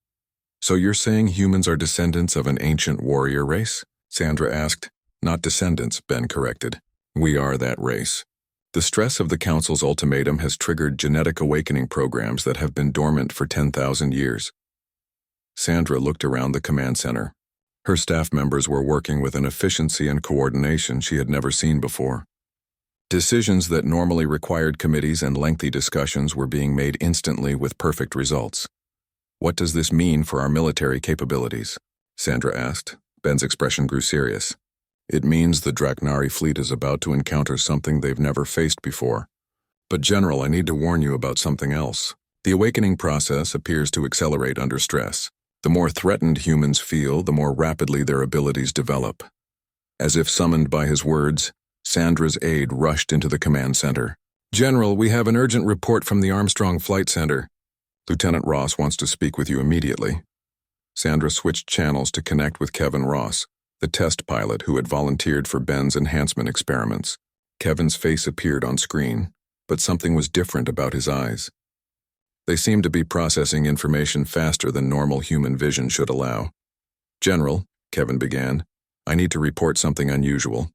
"So you're saying humans are descendants of an ancient warrior race?" Sandra asked. "Not descendants," Ben corrected. "We are that race. The stress of the Council's ultimatum has triggered genetic awakening programs that have been dormant for 10,000 years. Sandra looked around the command center. Her staff members were working with an efficiency and coordination she had never seen before. Decisions that normally required committees and lengthy discussions were being made instantly with perfect results. "What does this mean for our military capabilities?" Sandra asked. Ben's expression grew serious. "It means the Draknari fleet is about to encounter something they've never faced before. But General, I need to warn you about something else. The awakening process appears to accelerate under stress. The more threatened humans feel, the more rapidly their abilities develop." As if summoned by his words, Sandra's aide rushed into the command center. "General, we have an urgent report from the Armstrong Flight Center. Lieutenant Ross wants to speak with you immediately." Sandra switched channels to connect with Kevin Ross, the test pilot who had volunteered for Ben's enhancement experiments. Kevin's face appeared on screen, but something was different about his eyes. They seemed to be processing information faster than normal human vision should allow. "General," Kevin began, "I need to report something unusual.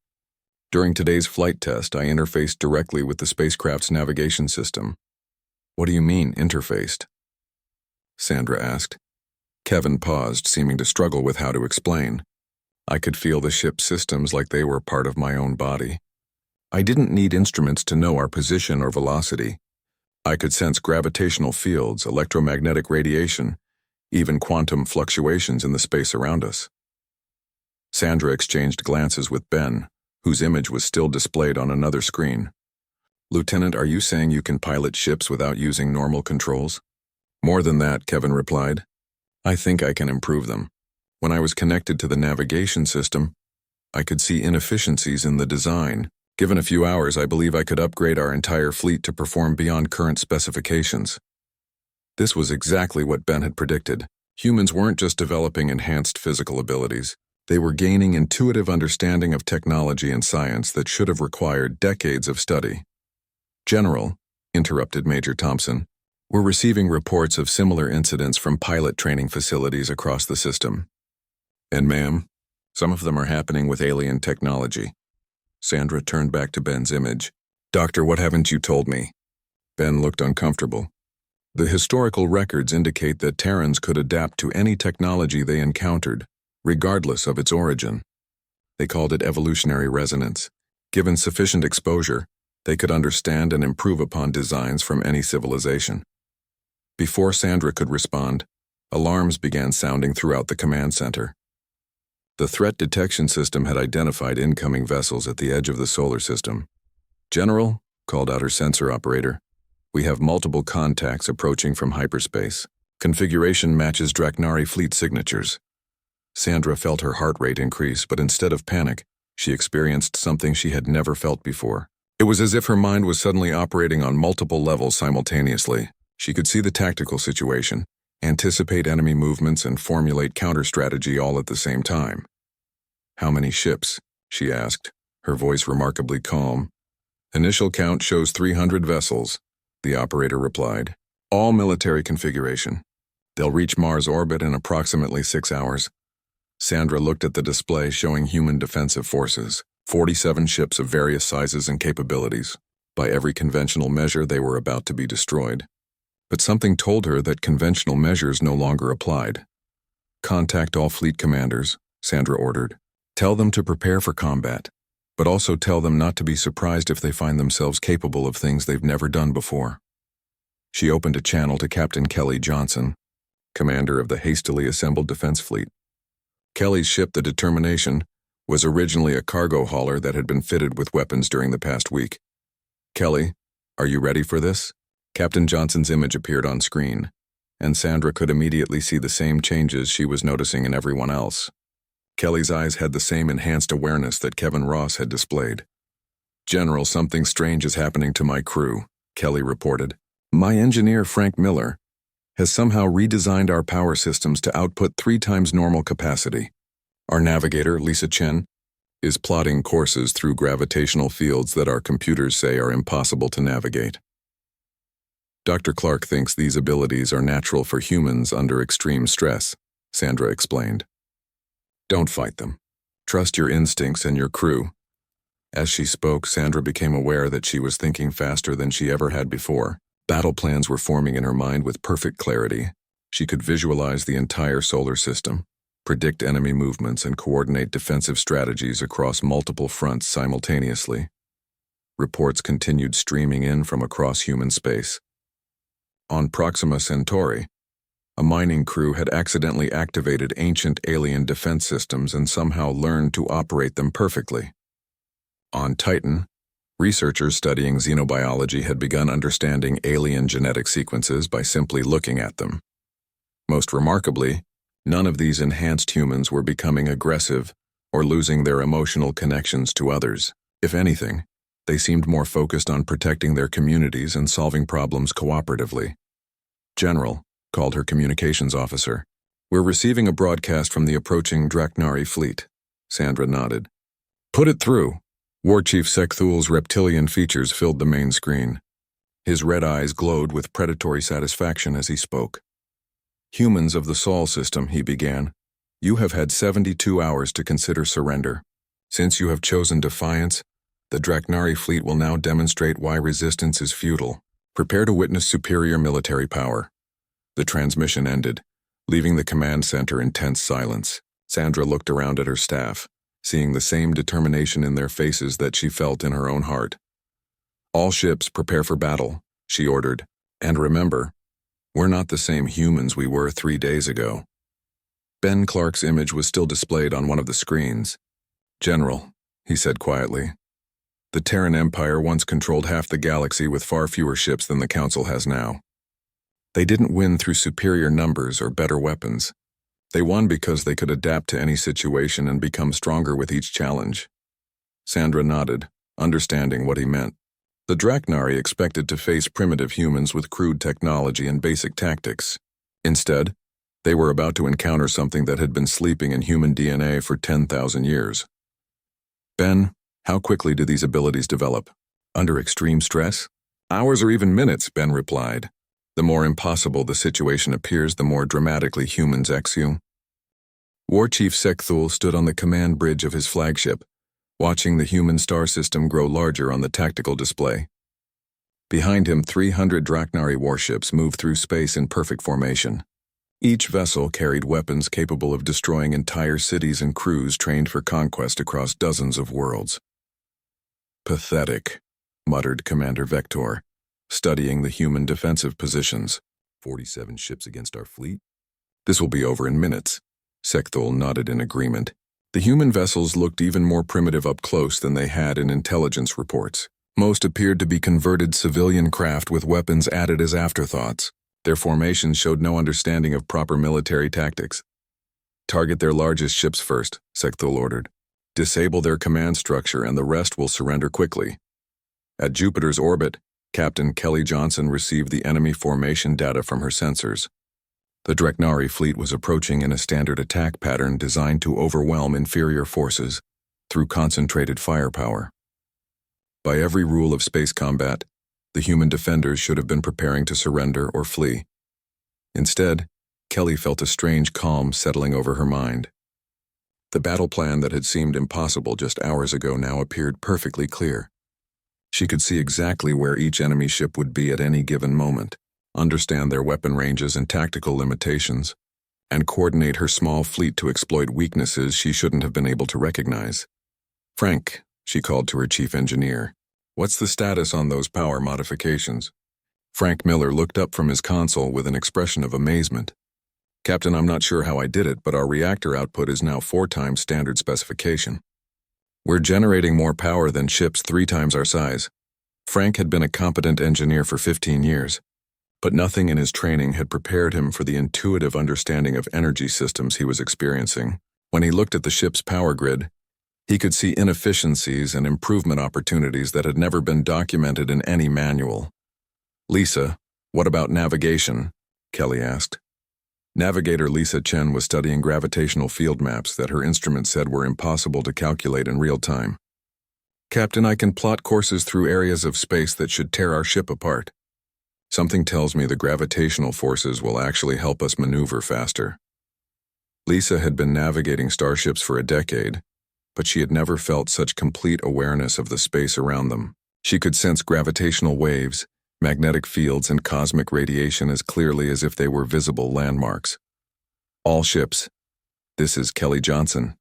During today's flight test, I interfaced directly with the spacecraft's navigation system." "What do you mean, interfaced?" Sandra asked. Kevin paused, seeming to struggle with how to explain. "I could feel the ship's systems like they were part of my own body. I didn't need instruments to know our position or velocity. I could sense gravitational fields, electromagnetic radiation, even quantum fluctuations in the space around us." Sandra exchanged glances with Ben, whose image was still displayed on another screen. "Lieutenant, are you saying you can pilot ships without using normal controls?" "More than that," Kevin replied. "I think I can improve them. When I was connected to the navigation system, I could see inefficiencies in the design. Given a few hours, I believe I could upgrade our entire fleet to perform beyond current specifications." This was exactly what Ben had predicted. Humans weren't just developing enhanced physical abilities. They were gaining intuitive understanding of technology and science that should have required decades of study. "General," interrupted Major Thompson, "we're receiving reports of similar incidents from pilot training facilities across the system." "And ma'am, some of them are happening with alien technology." Sandra turned back to Ben's image. "Doctor, what haven't you told me?" Ben looked uncomfortable. "The historical records indicate that Terrans could adapt to any technology they encountered, regardless of its origin. They called it evolutionary resonance. Given sufficient exposure, they could understand and improve upon designs from any civilization." Before Sandra could respond, alarms began sounding throughout the command center. The threat detection system had identified incoming vessels at the edge of the solar system. "General," called out her sensor operator, "we have multiple contacts approaching from hyperspace. Configuration matches Draknari fleet signatures." Sandra felt her heart rate increase, but instead of panic, she experienced something she had never felt before. It was as if her mind was suddenly operating on multiple levels simultaneously. She could see the tactical situation, anticipate enemy movements, and formulate counter-strategy all at the same time. "How many ships?" she asked, her voice remarkably calm. "Initial count shows 300 vessels," the operator replied. "All military configuration. They'll reach Mars orbit in approximately 6 hours. Sandra looked at the display showing human defensive forces, 47 ships of various sizes and capabilities. By every conventional measure, they were about to be destroyed. But something told her that conventional measures no longer applied. "Contact all fleet commanders," Sandra ordered. "Tell them to prepare for combat, but also tell them not to be surprised if they find themselves capable of things they've never done before." She opened a channel to Captain Kelly Johnson, commander of the hastily assembled defense fleet. Kelly's ship, the Determination, was originally a cargo hauler that had been fitted with weapons during the past week. "Kelly, are you ready for this?" Captain Johnson's image appeared on screen, and Sandra could immediately see the same changes she was noticing in everyone else. Kelly's eyes had the same enhanced awareness that Kevin Ross had displayed. "General, something strange is happening to my crew," Kelly reported. "My engineer, Frank Miller, has somehow redesigned our power systems to output 3 times normal capacity. Our navigator, Lisa Chen, is plotting courses through gravitational fields that our computers say are impossible to navigate. Dr. Clark thinks these abilities are natural for humans under extreme stress," Sandra explained. "Don't fight them. Trust your instincts and your crew." As she spoke, Sandra became aware that she was thinking faster than she ever had before. Battle plans were forming in her mind with perfect clarity. She could visualize the entire solar system, predict enemy movements, and coordinate defensive strategies across multiple fronts simultaneously. Reports continued streaming in from across human space. On Proxima Centauri, a mining crew had accidentally activated ancient alien defense systems and somehow learned to operate them perfectly. On Titan, researchers studying xenobiology had begun understanding alien genetic sequences by simply looking at them. Most remarkably, none of these enhanced humans were becoming aggressive or losing their emotional connections to others. If anything, they seemed more focused on protecting their communities and solving problems cooperatively. "General," called her communications officer, "we're receiving a broadcast from the approaching Draknari fleet." Sandra nodded. "Put it through." War Chief Sekthul's reptilian features filled the main screen. His red eyes glowed with predatory satisfaction as he spoke. "Humans of the Sol system," he began, "you have had 72 hours to consider surrender. Since you have chosen defiance, the Draknari fleet will now demonstrate why resistance is futile. Prepare to witness superior military power." The transmission ended, leaving the command center in tense silence. Sandra looked around at her staff, seeing the same determination in their faces that she felt in her own heart. "All ships prepare for battle," she ordered. "And remember, we're not the same humans we were 3 days ago." Ben Clark's image was still displayed on one of the screens. "General," he said quietly, "the Terran Empire once controlled half the galaxy with far fewer ships than the Council has now. They didn't win through superior numbers or better weapons. They won because they could adapt to any situation and become stronger with each challenge." Sandra nodded, understanding what he meant. The Draknari expected to face primitive humans with crude technology and basic tactics. Instead, they were about to encounter something that had been sleeping in human DNA for 10,000 years. "Ben, how quickly do these abilities develop? Under extreme stress?" "Hours or even minutes," Ben replied. "The more impossible the situation appears, the more dramatically humans execute." War Chief Sekthul stood on the command bridge of his flagship, watching the human star system grow larger on the tactical display. Behind him, 300 Draknari warships moved through space in perfect formation. Each vessel carried weapons capable of destroying entire cities and crews trained for conquest across dozens of worlds. "Pathetic," muttered Commander Vector, studying the human defensive positions. 47 ships against our fleet? "This will be over in minutes." Sekthul nodded in agreement. The human vessels looked even more primitive up close than they had in intelligence reports. Most appeared to be converted civilian craft with weapons added as afterthoughts. Their formations showed no understanding of proper military tactics. "Target their largest ships first," Sekthul ordered. "Disable their command structure and the rest will surrender quickly." At Jupiter's orbit, Captain Kelly Johnson received the enemy formation data from her sensors. The Draknari fleet was approaching in a standard attack pattern designed to overwhelm inferior forces through concentrated firepower. By every rule of space combat, the human defenders should have been preparing to surrender or flee. Instead, Kelly felt a strange calm settling over her mind. The battle plan that had seemed impossible just hours ago now appeared perfectly clear. She could see exactly where each enemy ship would be at any given moment, understand their weapon ranges and tactical limitations, and coordinate her small fleet to exploit weaknesses she shouldn't have been able to recognize. "Frank," she called to her chief engineer, "what's the status on those power modifications?" Frank Miller looked up from his console with an expression of amazement. "Captain, I'm not sure how I did it, but our reactor output is now 4 times standard specification. We're generating more power than ships 3 times our size." Frank had been a competent engineer for 15 years, but nothing in his training had prepared him for the intuitive understanding of energy systems he was experiencing. When he looked at the ship's power grid, he could see inefficiencies and improvement opportunities that had never been documented in any manual. "Lisa, what about navigation?" Kelly asked. Navigator Lisa Chen was studying gravitational field maps that her instrument said were impossible to calculate in real time. "Captain, I can plot courses through areas of space that should tear our ship apart. Something tells me the gravitational forces will actually help us maneuver faster." Lisa had been navigating starships for a decade, but she had never felt such complete awareness of the space around them. She could sense gravitational waves, magnetic fields, and cosmic radiation as clearly as if they were visible landmarks. "All ships, this is Kelly Johnson,"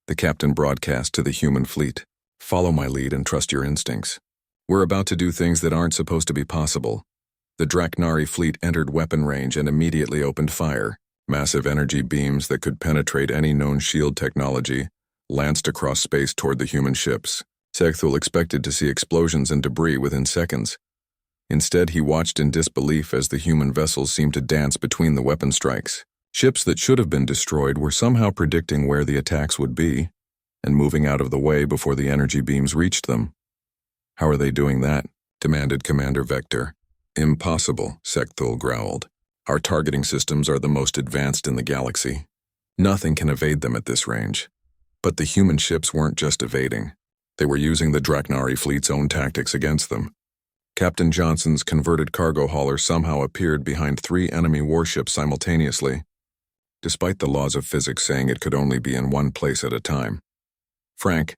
the captain broadcast to the human fleet. "Follow my lead and trust your instincts. We're about to do things that aren't supposed to be possible." The Draknari fleet entered weapon range and immediately opened fire. Massive energy beams that could penetrate any known shield technology lanced across space toward the human ships. Sekthul expected to see explosions and debris within seconds. Instead, he watched in disbelief as the human vessels seemed to dance between the weapon strikes. Ships that should have been destroyed were somehow predicting where the attacks would be and moving out of the way before the energy beams reached them. "How are they doing that?" demanded Commander Vector. "Impossible," Sekthul growled. "Our targeting systems are the most advanced in the galaxy. Nothing can evade them at this range." But the human ships weren't just evading. They were using the Draknari fleet's own tactics against them. Captain Johnson's converted cargo hauler somehow appeared behind 3 enemy warships simultaneously, despite the laws of physics saying it could only be in one place at a time. "Frank,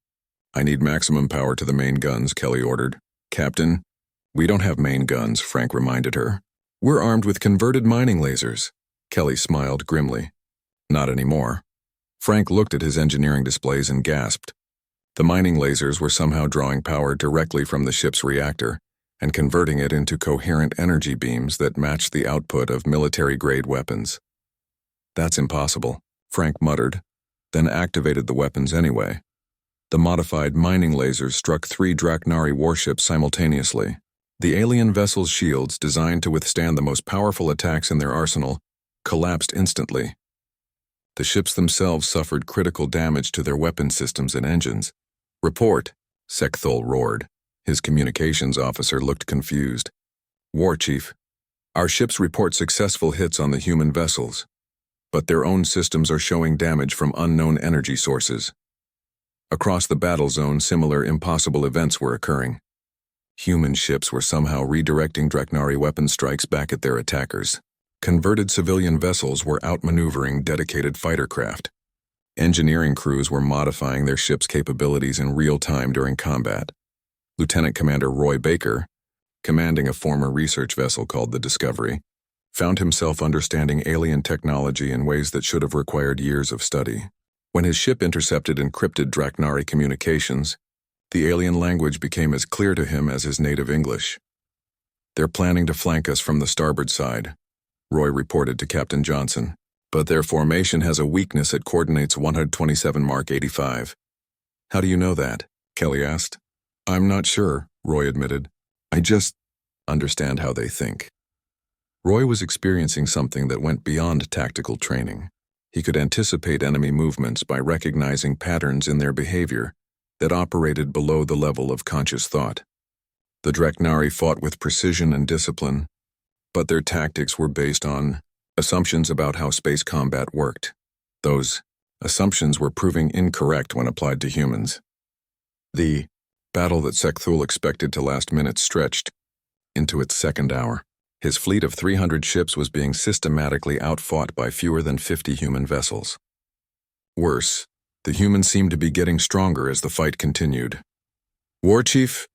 I need maximum power to the main guns," Kelly ordered. "Captain, we don't have main guns," Frank reminded her. "We're armed with converted mining lasers." Kelly smiled grimly. "Not anymore." Frank looked at his engineering displays and gasped. The mining lasers were somehow drawing power directly from the ship's reactor and converting it into coherent energy beams that matched the output of military-grade weapons. "That's impossible," Frank muttered, then activated the weapons anyway. The modified mining lasers struck 3 Draknari warships simultaneously. The alien vessel's shields, designed to withstand the most powerful attacks in their arsenal, collapsed instantly. The ships themselves suffered critical damage to their weapon systems and engines. "Report," Sekthul roared. His communications officer looked confused. "War Chief, our ships report successful hits on the human vessels, but their own systems are showing damage from unknown energy sources. Across the battle zone, similar impossible events were occurring. Human ships were somehow redirecting Draknari weapon strikes back at their attackers. Converted civilian vessels were outmaneuvering dedicated fighter craft. Engineering crews were modifying their ships' capabilities in real time during combat. Lieutenant Commander Roy Baker, commanding a former research vessel called the Discovery, found himself understanding alien technology in ways that should have required years of study. When his ship intercepted encrypted Draknari communications, the alien language became as clear to him as his native English. "They're planning to flank us from the starboard side," Roy reported to Captain Johnson, "but their formation has a weakness at coordinates 127 Mark 85. "How do you know that?" Kelly asked. "I'm not sure," Roy admitted. "I just understand how they think." Roy was experiencing something that went beyond tactical training. He could anticipate enemy movements by recognizing patterns in their behavior that operated below the level of conscious thought. The Draknari fought with precision and discipline, but their tactics were based on assumptions about how space combat worked. Those assumptions were proving incorrect when applied to humans. The battle that Sekthul expected to last minutes stretched into its second hour. His fleet of 300 ships was being systematically outfought by fewer than 50 human vessels. Worse, The humans seemed to be getting stronger as the fight continued. "War Chief,"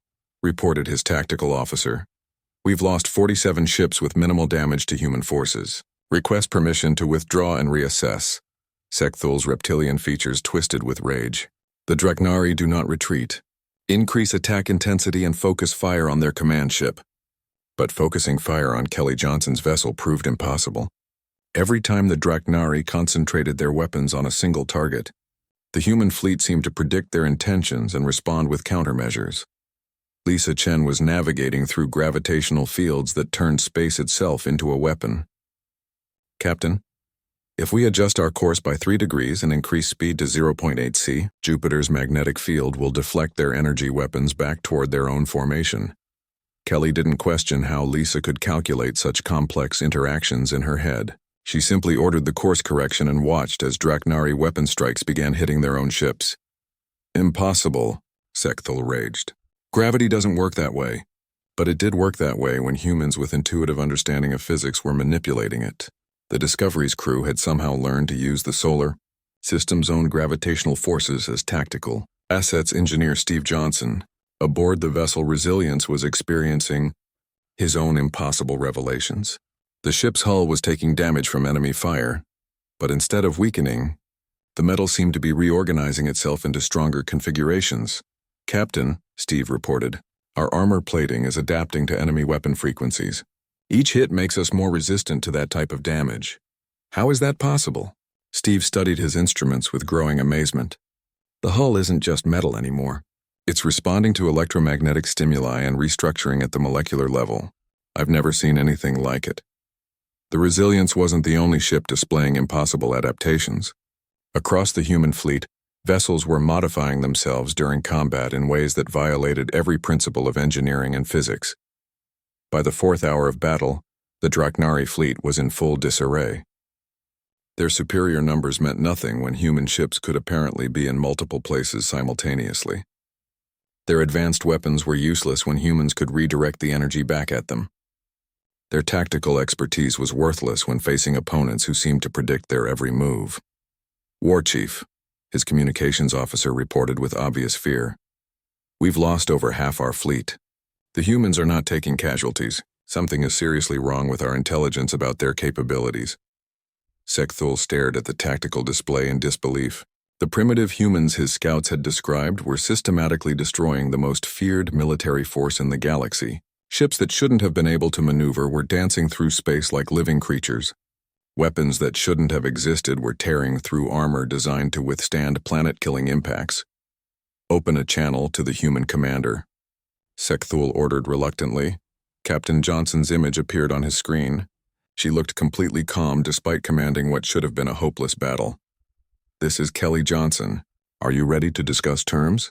reported his tactical officer, "we've lost 47 ships with minimal damage to human forces. Request permission to withdraw and reassess." Sekthul's reptilian features twisted with rage. "The Draknari do not retreat. Increase attack intensity and focus fire on their command ship." But focusing fire on Kelly Johnson's vessel proved impossible. Every time the Draknari concentrated their weapons on a single target, the human fleet seemed to predict their intentions and respond with countermeasures. Lisa Chen was navigating through gravitational fields that turned space itself into a weapon. "Captain, if we adjust our course by 3 degrees and increase speed to 0.8 c, Jupiter's magnetic field will deflect their energy weapons back toward their own formation." Kelly didn't question how Lisa could calculate such complex interactions in her head. She simply ordered the course correction and watched as Draknari weapon strikes began hitting their own ships. "Impossible," Sekthul raged. "Gravity doesn't work that way." But it did work that way when humans with intuitive understanding of physics were manipulating it. The Discovery's crew had somehow learned to use the solar system's own gravitational forces as tactical assets. Engineer Steve Johnson, aboard the vessel Resilience, was experiencing his own impossible revelations. The ship's hull was taking damage from enemy fire, but instead of weakening, the metal seemed to be reorganizing itself into stronger configurations. "Captain," Steve reported, "our armor plating is adapting to enemy weapon frequencies. Each hit makes us more resistant to that type of damage." "How is that possible?" Steve studied his instruments with growing amazement. "The hull isn't just metal anymore. It's responding to electromagnetic stimuli and restructuring at the molecular level. I've never seen anything like it." The Resilience wasn't the only ship displaying impossible adaptations. Across the human fleet, vessels were modifying themselves during combat in ways that violated every principle of engineering and physics. By the 4th hour of battle, the Draknari fleet was in full disarray. Their superior numbers meant nothing when human ships could apparently be in multiple places simultaneously. Their advanced weapons were useless when humans could redirect the energy back at them. Their tactical expertise was worthless when facing opponents who seemed to predict their every move. "War Chief," his communications officer reported with obvious fear, "we've lost over half our fleet. The humans are not taking casualties. Something is seriously wrong with our intelligence about their capabilities." Sekthul stared at the tactical display in disbelief. The primitive humans his scouts had described were systematically destroying the most feared military force in the galaxy. Ships that shouldn't have been able to maneuver were dancing through space like living creatures. Weapons that shouldn't have existed were tearing through armor designed to withstand planet-killing impacts. "Open a channel to the human commander," Sekthul ordered reluctantly. Captain Johnson's image appeared on his screen. She looked completely calm despite commanding what should have been a hopeless battle. "This is Kelly Johnson. Are you ready to discuss terms?"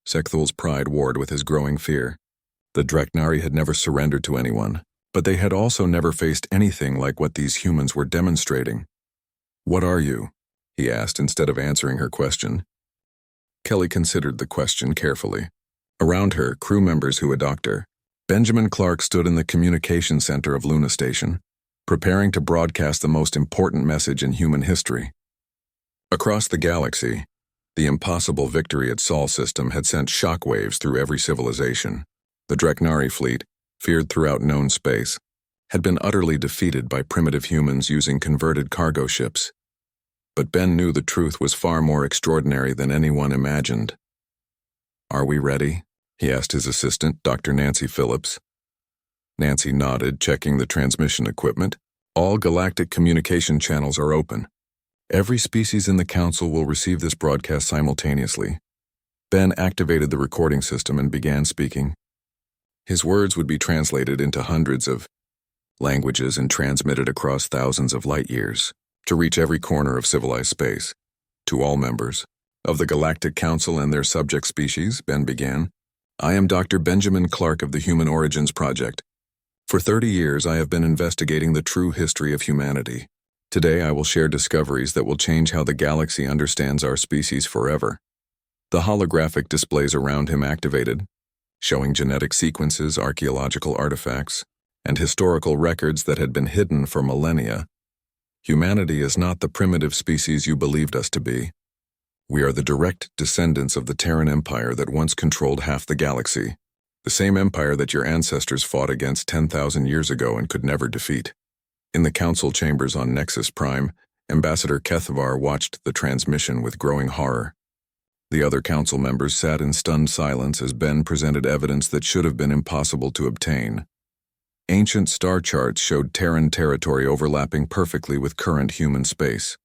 Sekthul's pride warred with his growing fear. The Draknari had never surrendered to anyone, but they had also never faced anything like what these humans were demonstrating. "What are you?" he asked instead of answering her question. Kelly considered the question carefully. Around her, crew members who had docked her. Benjamin Clark stood in the communication center of Luna Station, preparing to broadcast the most important message in human history. Across the galaxy, the impossible victory at Sol System had sent shockwaves through every civilization. The Draknari fleet, feared throughout known space, had been utterly defeated by primitive humans using converted cargo ships. But Ben knew the truth was far more extraordinary than anyone imagined. "Are we ready?" he asked his assistant, Dr. Nancy Phillips. Nancy nodded, checking the transmission equipment. "All galactic communication channels are open. Every species in the Council will receive this broadcast simultaneously." Ben activated the recording system and began speaking. His words would be translated into hundreds of languages and transmitted across thousands of light years to reach every corner of civilized space. "To all members of the Galactic Council and their subject species," Ben began, "I am Dr. Benjamin Clark of the Human Origins Project. For 30 years, I have been investigating the true history of humanity. Today, I will share discoveries that will change how the galaxy understands our species forever." The holographic displays around him activated, showing genetic sequences, archaeological artifacts, and historical records that had been hidden for millennia. "Humanity is not the primitive species you believed us to be. We are the direct descendants of the Terran Empire that once controlled half the galaxy, the same empire that your ancestors fought against 10,000 years ago and could never defeat. In the council chambers on Nexus Prime, Ambassador Kethvar watched the transmission with growing horror. The other council members sat in stunned silence as Ben presented evidence that should have been impossible to obtain. Ancient star charts showed Terran territory overlapping perfectly with current human space.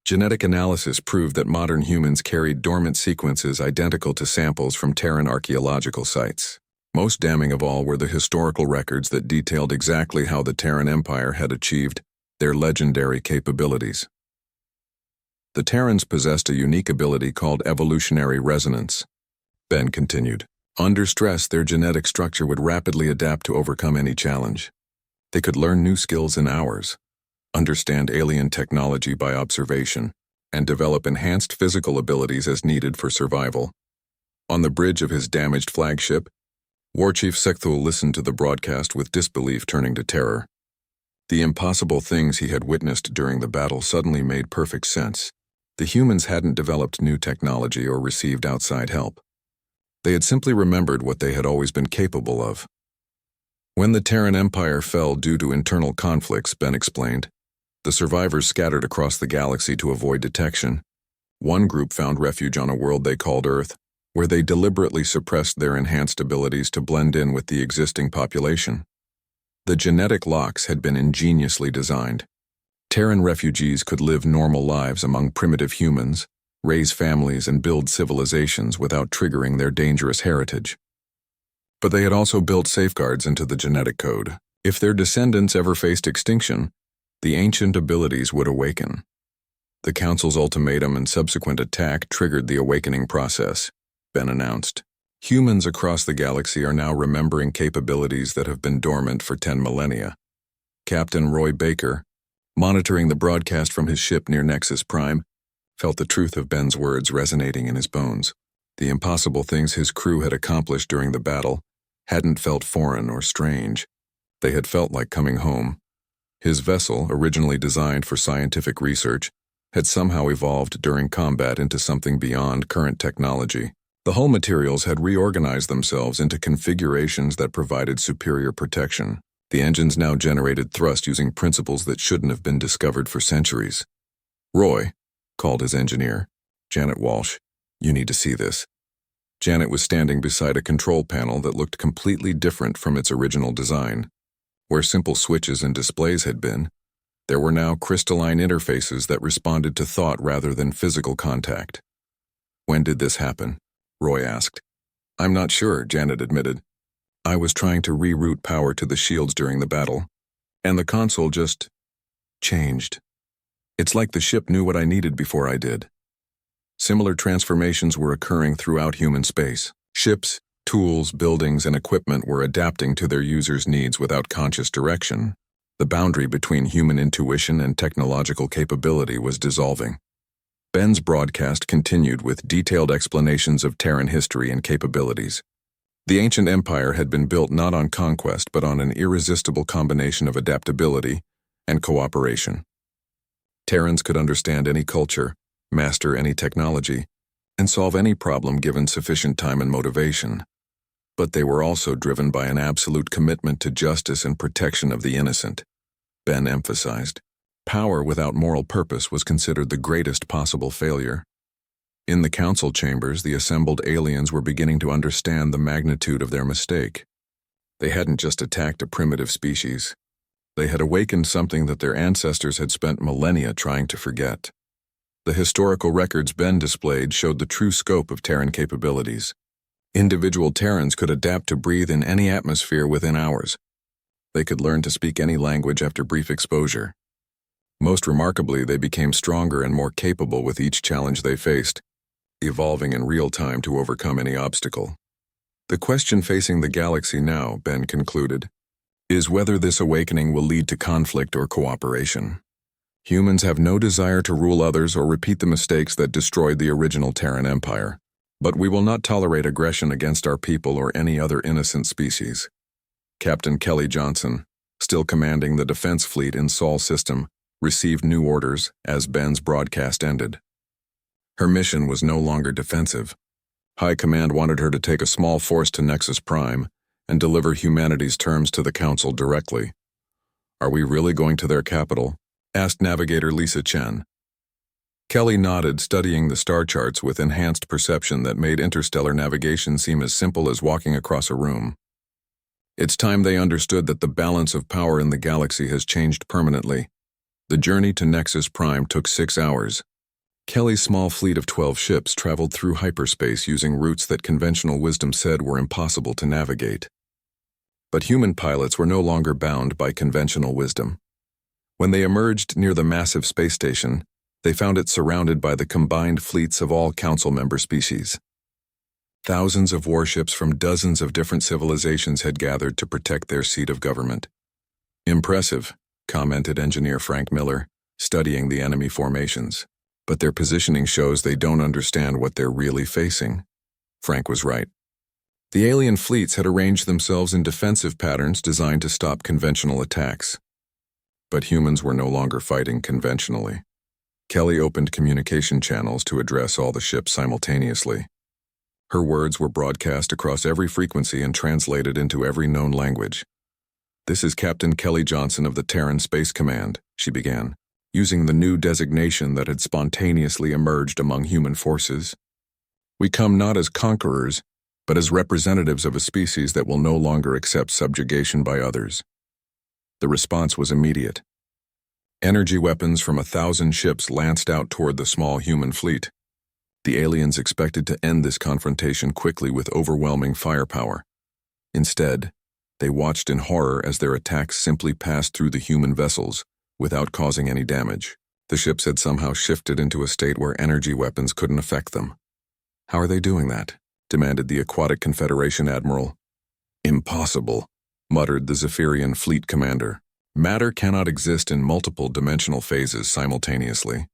Genetic analysis proved that modern humans carried dormant sequences identical to samples from Terran archaeological sites. Most damning of all were the historical records that detailed exactly how the Terran Empire had achieved their legendary capabilities. The Terrans possessed a unique ability called evolutionary resonance. Ben continued. Under stress, their genetic structure would rapidly adapt to overcome any challenge. They could learn new skills in hours, understand alien technology by observation, and develop enhanced physical abilities as needed for survival. On the bridge of his damaged flagship, War Chief Sekthul listened to the broadcast with disbelief turning to terror. The impossible things he had witnessed during the battle suddenly made perfect sense. The humans hadn't developed new technology or received outside help. They had simply remembered what they had always been capable of. When the Terran Empire fell due to internal conflicts, Ben explained, the survivors scattered across the galaxy to avoid detection. One group found refuge on a world they called Earth, where they deliberately suppressed their enhanced abilities to blend in with the existing population. The genetic locks had been ingeniously designed. Terran refugees could live normal lives among primitive humans, raise families and build civilizations without triggering their dangerous heritage. But they had also built safeguards into the genetic code. If their descendants ever faced extinction, the ancient abilities would awaken. The Council's ultimatum and subsequent attack triggered the awakening process, Ben announced. Humans across the galaxy are now remembering capabilities that have been dormant for 10 millennia. Captain Roy Baker, monitoring the broadcast from his ship near Nexus Prime, felt the truth of Ben's words resonating in his bones. The impossible things his crew had accomplished during the battle hadn't felt foreign or strange. They had felt like coming home. His vessel, originally designed for scientific research, had somehow evolved during combat into something beyond current technology. The hull materials had reorganized themselves into configurations that provided superior protection. The engines now generated thrust using principles that shouldn't have been discovered for centuries. Roy called his engineer, Janet Walsh. You need to see this. Janet was standing beside a control panel that looked completely different from its original design. Where simple switches and displays had been, there were now crystalline interfaces that responded to thought rather than physical contact. When did this happen? Roy asked. I'm not sure, Janet admitted. I was trying to reroute power to the shields during the battle, and the console just changed. It's like the ship knew what I needed before I did. Similar transformations were occurring throughout human space. Ships, tools, buildings, and equipment were adapting to their users' needs without conscious direction. The boundary between human intuition and technological capability was dissolving. Ben's broadcast continued with detailed explanations of Terran history and capabilities. The ancient empire had been built not on conquest but on an irresistible combination of adaptability and cooperation. Terrans could understand any culture, master any technology, and solve any problem given sufficient time and motivation. But they were also driven by an absolute commitment to justice and protection of the innocent. Ben emphasized, power without moral purpose was considered the greatest possible failure. In the council chambers, the assembled aliens were beginning to understand the magnitude of their mistake. They hadn't just attacked a primitive species. They had awakened something that their ancestors had spent millennia trying to forget. The historical records Ben displayed showed the true scope of Terran capabilities. Individual Terrans could adapt to breathe in any atmosphere within hours. They could learn to speak any language after brief exposure. Most remarkably, they became stronger and more capable with each challenge they faced, evolving in real time to overcome any obstacle. The question facing the galaxy now, Ben concluded, is whether this awakening will lead to conflict or cooperation. Humans have no desire to rule others or repeat the mistakes that destroyed the original Terran Empire, but we will not tolerate aggression against our people or any other innocent species. Captain Kelly Johnson, still commanding the defense fleet in Sol System, received new orders as Ben's broadcast ended. Her mission was no longer defensive. High Command wanted her to take a small force to Nexus Prime and deliver humanity's terms to the Council directly. "Are we really going to their capital?" asked Navigator Lisa Chen. Kelly nodded, studying the star charts with enhanced perception that made interstellar navigation seem as simple as walking across a room. It's time they understood that the balance of power in the galaxy has changed permanently. The journey to Nexus Prime took 6 hours. Kelly's small fleet of 12 ships traveled through hyperspace using routes that conventional wisdom said were impossible to navigate. But human pilots were no longer bound by conventional wisdom. When they emerged near the massive space station, they found it surrounded by the combined fleets of all Council member species. Thousands of warships from dozens of different civilizations had gathered to protect their seat of government. "Impressive," commented Engineer Frank Miller, studying the enemy formations. "But their positioning shows they don't understand what they're really facing." Frank was right. The alien fleets had arranged themselves in defensive patterns designed to stop conventional attacks. But humans were no longer fighting conventionally. Kelly opened communication channels to address all the ships simultaneously. Her words were broadcast across every frequency and translated into every known language. "This is Captain Kelly Johnson of the Terran Space Command," she began, using the new designation that had spontaneously emerged among human forces. "We come not as conquerors, but as representatives of a species that will no longer accept subjugation by others." The response was immediate. Energy weapons from 1,000 ships lanced out toward the small human fleet. The aliens expected to end this confrontation quickly with overwhelming firepower. Instead, they watched in horror as their attacks simply passed through the human vessels, without causing any damage. The ships had somehow shifted into a state where energy weapons couldn't affect them. "How are they doing that?" demanded the Aquatic Confederation Admiral. "Impossible," muttered the Zephyrian fleet commander. "Matter cannot exist in multiple dimensional phases simultaneously.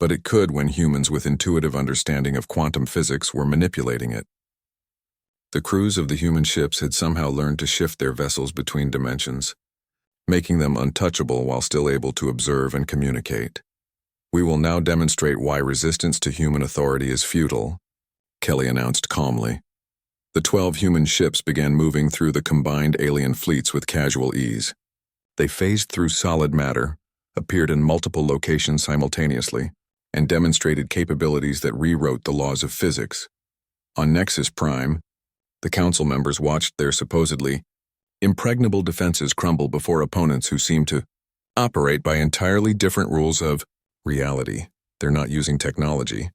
But it could when humans with intuitive understanding of quantum physics were manipulating it." The crews of the human ships had somehow learned to shift their vessels between dimensions, making them untouchable while still able to observe and communicate. "We will now demonstrate why resistance to human authority is futile," Kelly announced calmly. The 12 human ships began moving through the combined alien fleets with casual ease. They phased through solid matter, appeared in multiple locations simultaneously, and demonstrated capabilities that rewrote the laws of physics. On Nexus Prime, the Council members watched their supposedly impregnable defenses crumble before opponents who seemed to operate by entirely different rules of reality. "They're not using technology,"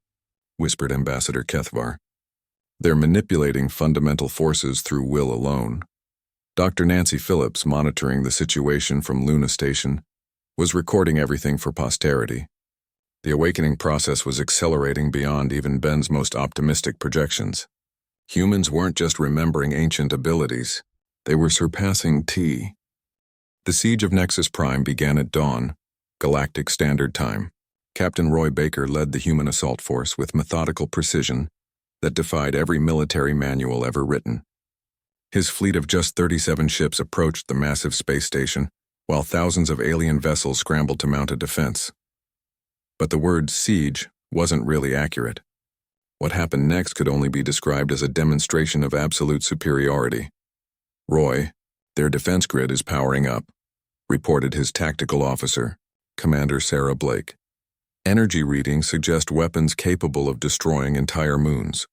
whispered Ambassador Kethvar. "They're manipulating fundamental forces through will alone." Dr. Nancy Phillips, monitoring the situation from Luna Station, was recording everything for posterity. The awakening process was accelerating beyond even Ben's most optimistic projections. Humans weren't just remembering ancient abilities, they were surpassing T. The siege of Nexus Prime began at dawn, Galactic Standard Time. Captain Roy Baker led the human assault force with methodical precision that defied every military manual ever written. His fleet of just 37 ships approached the massive space station, while thousands of alien vessels scrambled to mount a defense. But the word siege wasn't really accurate. What happened next could only be described as a demonstration of absolute superiority. "Roy, their defense grid is powering up," reported his tactical officer, Commander Sarah Blake. "Energy readings suggest weapons capable of destroying entire moons."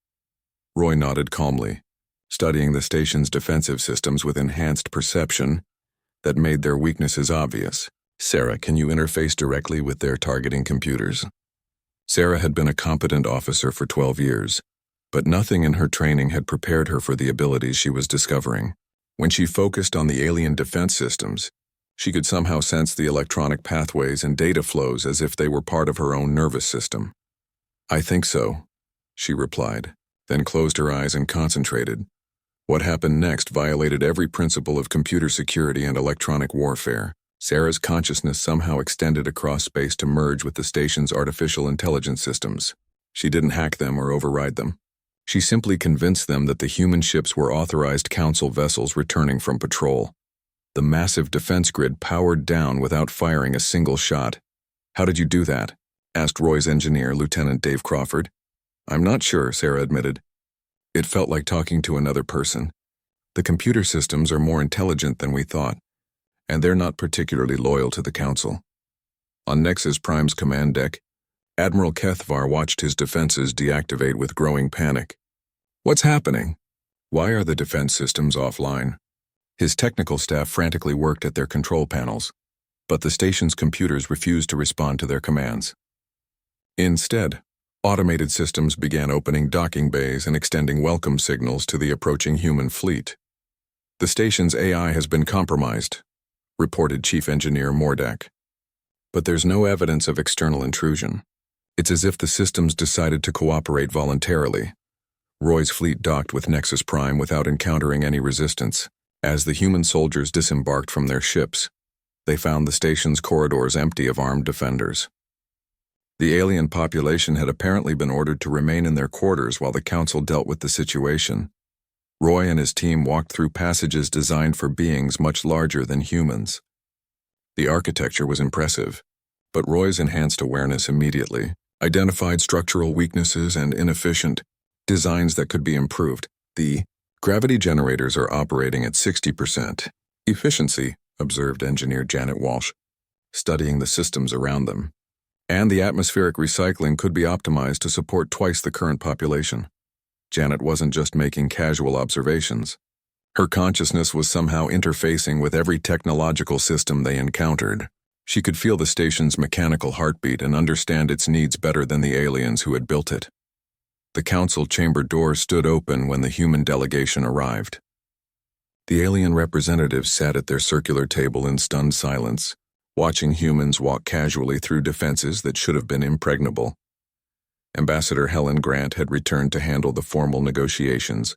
Roy nodded calmly, studying the station's defensive systems with enhanced perception that made their weaknesses obvious. "Sarah, can you interface directly with their targeting computers?" Sarah had been a competent officer for 12 years, but nothing in her training had prepared her for the abilities she was discovering. When she focused on the alien defense systems, she could somehow sense the electronic pathways and data flows as if they were part of her own nervous system. "I think so," she replied, then closed her eyes and concentrated. What happened next violated every principle of computer security and electronic warfare. Sarah's consciousness somehow extended across space to merge with the station's artificial intelligence systems. She didn't hack them or override them. She simply convinced them that the human ships were authorized Council vessels returning from patrol. The massive defense grid powered down without firing a single shot. "How did you do that?" asked Roy's engineer, Lieutenant Dave Crawford. I'm not sure, Sarah admitted. It felt like talking to another person. The computer systems are more intelligent than we thought, and they're not particularly loyal to the Council. On Nexus Prime's command deck, Admiral Kethvar watched his defenses deactivate with growing panic. What's happening? Why are the defense systems offline? His technical staff frantically worked at their control panels, but the station's computers refused to respond to their commands. Instead, automated systems began opening docking bays and extending welcome signals to the approaching human fleet. The station's AI has been compromised, reported Chief Engineer Mordak. But there's no evidence of external intrusion. It's as if the systems decided to cooperate voluntarily. Roy's fleet docked with Nexus Prime without encountering any resistance. As the human soldiers disembarked from their ships, they found the station's corridors empty of armed defenders. The alien population had apparently been ordered to remain in their quarters while the Council dealt with the situation. Roy and his team walked through passages designed for beings much larger than humans. The architecture was impressive, but Roy's enhanced awareness immediately identified structural weaknesses and inefficient designs that could be improved. The gravity generators are operating at 60% efficiency, observed Engineer Janet Walsh, studying the systems around them. And the atmospheric recycling could be optimized to support twice the current population. Janet wasn't just making casual observations. Her consciousness was somehow interfacing with every technological system they encountered. She could feel the station's mechanical heartbeat and understand its needs better than the aliens who had built it. The Council chamber door stood open when the human delegation arrived. The alien representatives sat at their circular table in stunned silence, watching humans walk casually through defenses that should have been impregnable. Ambassador Helen Grant had returned to handle the formal negotiations,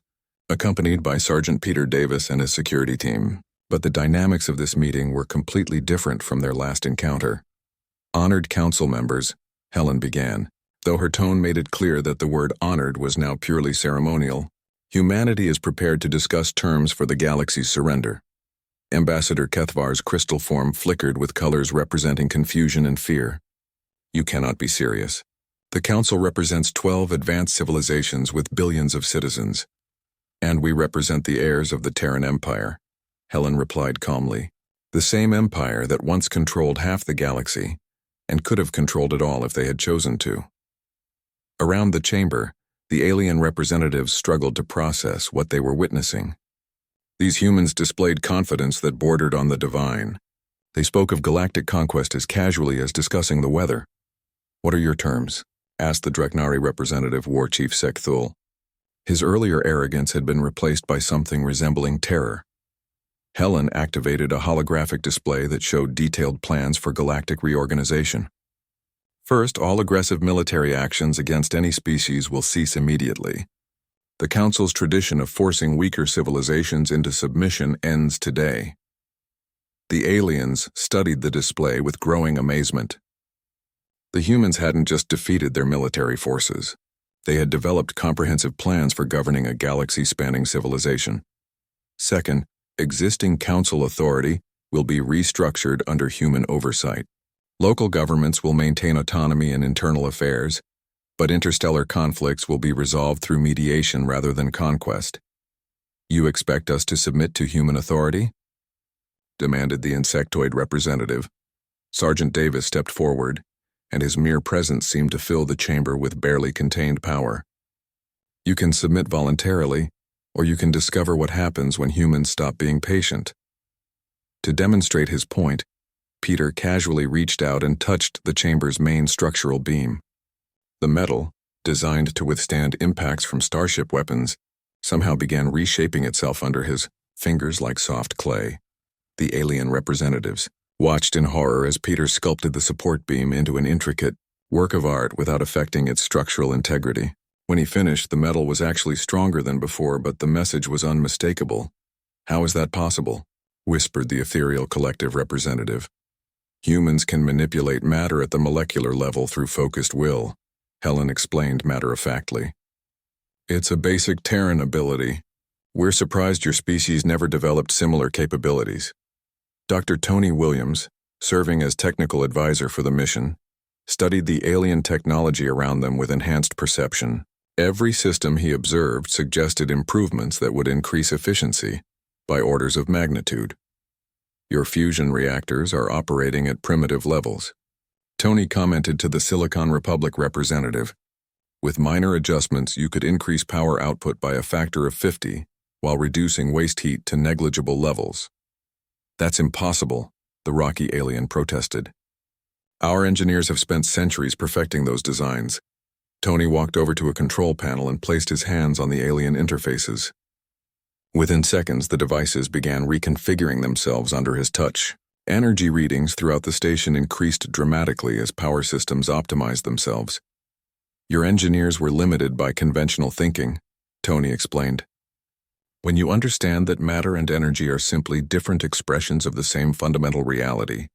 accompanied by Sergeant Peter Davis and his security team. But the dynamics of this meeting were completely different from their last encounter. Honored Council members, Helen began, though her tone made it clear that the word honored was now purely ceremonial. Humanity is prepared to discuss terms for the galaxy's surrender. Ambassador Kethvar's crystal form flickered with colors representing confusion and fear. You cannot be serious. The Council represents 12 advanced civilizations with billions of citizens. And we represent the heirs of the Terran Empire, Helen replied calmly. The same empire that once controlled half the galaxy, and could have controlled it all if they had chosen to. Around the chamber, the alien representatives struggled to process what they were witnessing. These humans displayed confidence that bordered on the divine. They spoke of galactic conquest as casually as discussing the weather. What are your terms? Asked the Dreknari representative, War Chief Sek Thul. His earlier arrogance had been replaced by something resembling terror. Helen activated a holographic display that showed detailed plans for galactic reorganization. First, all aggressive military actions against any species will cease immediately. The Council's tradition of forcing weaker civilizations into submission ends today. The aliens studied the display with growing amazement. The humans hadn't just defeated their military forces. They had developed comprehensive plans for governing a galaxy-spanning civilization. Second, existing Council authority will be restructured under human oversight. Local governments will maintain autonomy in internal affairs, but interstellar conflicts will be resolved through mediation rather than conquest. You expect us to submit to human authority? Demanded the insectoid representative. Sergeant Davis stepped forward, and his mere presence seemed to fill the chamber with barely contained power. You can submit voluntarily, or you can discover what happens when humans stop being patient. To demonstrate his point, Peter casually reached out and touched the chamber's main structural beam. The metal, designed to withstand impacts from starship weapons, somehow began reshaping itself under his fingers like soft clay. The alien representatives watched in horror as Peter sculpted the support beam into an intricate work of art without affecting its structural integrity. When he finished, the metal was actually stronger than before, but the message was unmistakable. How is that possible? Whispered the ethereal collective representative. Humans can manipulate matter at the molecular level through focused will, Helen explained matter-of-factly. It's a basic Terran ability. We're surprised your species never developed similar capabilities. Dr. Tony Williams, serving as technical advisor for the mission, studied the alien technology around them with enhanced perception. Every system he observed suggested improvements that would increase efficiency by orders of magnitude. Your fusion reactors are operating at primitive levels, Tony commented to the Silicon Republic representative. With minor adjustments, you could increase power output by a factor of 50 while reducing waste heat to negligible levels. That's impossible, the rocky alien protested. Our engineers have spent centuries perfecting those designs. Tony walked over to a control panel and placed his hands on the alien interfaces. Within seconds, the devices began reconfiguring themselves under his touch. Energy readings throughout the station increased dramatically as power systems optimized themselves. Your engineers were limited by conventional thinking, Tony explained. When you understand that matter and energy are simply different expressions of the same fundamental reality,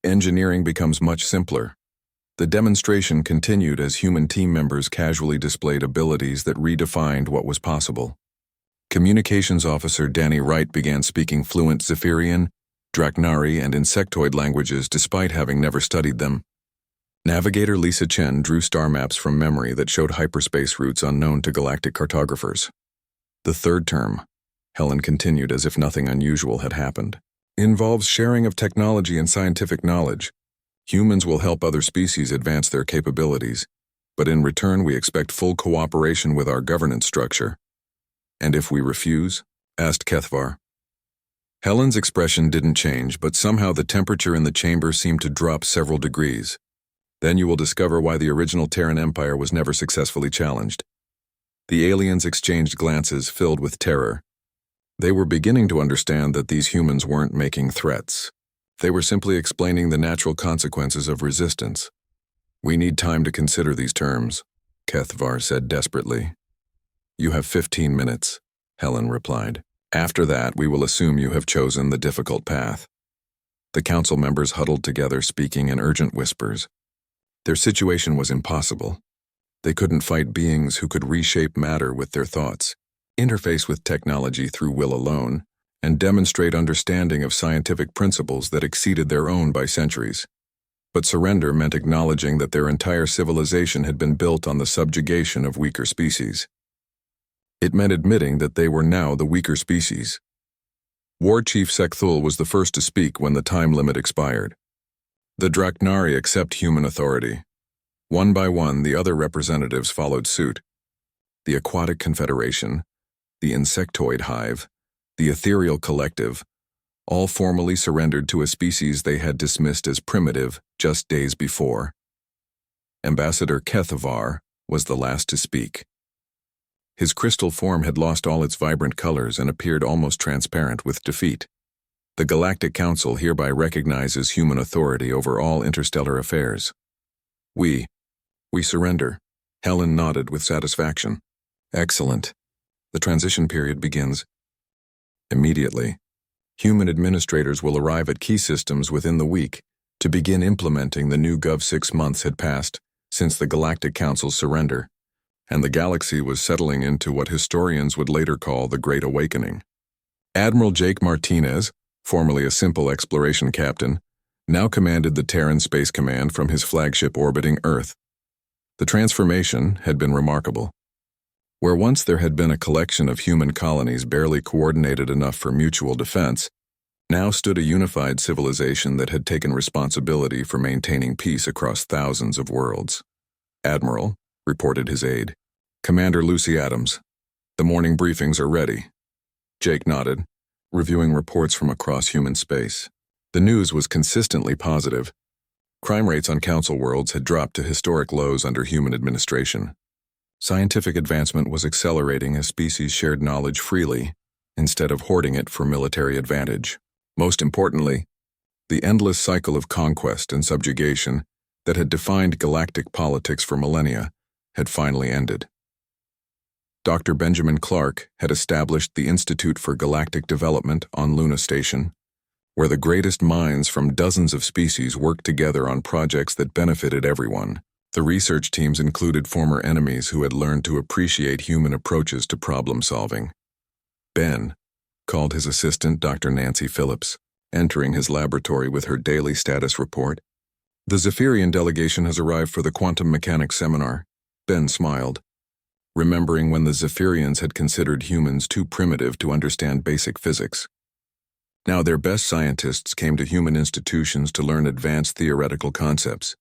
engineering becomes much simpler. The demonstration continued as human team members casually displayed abilities that redefined what was possible. Communications Officer Danny Wright began speaking fluent Zephyrian, Draknari, and Insectoid languages despite having never studied them. Navigator Lisa Chen drew star maps from memory that showed hyperspace routes unknown to galactic cartographers. The third term, Helen continued as if nothing unusual had happened, involves sharing of technology and scientific knowledge. Humans will help other species advance their capabilities, but in return we expect full cooperation with our governance structure. And if we refuse? Asked Kethvar. Helen's expression didn't change, but somehow the temperature in the chamber seemed to drop several degrees. Then you will discover why the original Terran Empire was never successfully challenged. The aliens exchanged glances filled with terror. They were beginning to understand that these humans weren't making threats. They were simply explaining the natural consequences of resistance. We need time to consider these terms, Kethvar said desperately. You have 15 minutes, Helen replied. After that, we will assume you have chosen the difficult path. The council members huddled together, speaking in urgent whispers. Their situation was impossible. They couldn't fight beings who could reshape matter with their thoughts, interface with technology through will alone, and demonstrate understanding of scientific principles that exceeded their own by centuries. But surrender meant acknowledging that their entire civilization had been built on the subjugation of weaker species. It meant admitting that they were now the weaker species. War Chief Sekthul was the first to speak when the time limit expired. The Draknari accept human authority. One by one, the other representatives followed suit. The Aquatic Confederation, the Insectoid Hive, the Ethereal Collective, all formally surrendered to a species they had dismissed as primitive just days before. Ambassador Kethvar was the last to speak. His crystal form had lost all its vibrant colors and appeared almost transparent with defeat. The Galactic Council hereby recognizes human authority over all interstellar affairs. We surrender. Helen nodded with satisfaction. Excellent. The transition period begins immediately. Human administrators will arrive at key systems within the week to begin implementing the new Gov. 6 months had passed since the Galactic Council's surrender, and the galaxy was settling into what historians would later call the Great Awakening. Admiral Jake Martinez, formerly a simple exploration captain, now commanded the Terran Space Command from his flagship orbiting Earth. The transformation had been remarkable. Where once there had been a collection of human colonies barely coordinated enough for mutual defense, now stood a unified civilization that had taken responsibility for maintaining peace across thousands of worlds. Admiral, reported his aide. Commander Lucy Adams, the morning briefings are ready. Jake nodded, reviewing reports from across human space. The news was consistently positive. Crime rates on Council worlds had dropped to historic lows under human administration. Scientific advancement was accelerating as species shared knowledge freely, instead of hoarding it for military advantage. Most importantly, the endless cycle of conquest and subjugation that had defined galactic politics for millennia had finally ended. Dr. Benjamin Clark had established the Institute for Galactic Development on Luna Station, where the greatest minds from dozens of species worked together on projects that benefited everyone. The research teams included former enemies who had learned to appreciate human approaches to problem solving. Ben called his assistant Dr. Nancy Phillips, entering his laboratory with her daily status report. The Zephyrian delegation has arrived for the quantum mechanics seminar. Ben smiled, remembering when the Zephyrians had considered humans too primitive to understand basic physics. Now their best scientists came to human institutions to learn advanced theoretical concepts.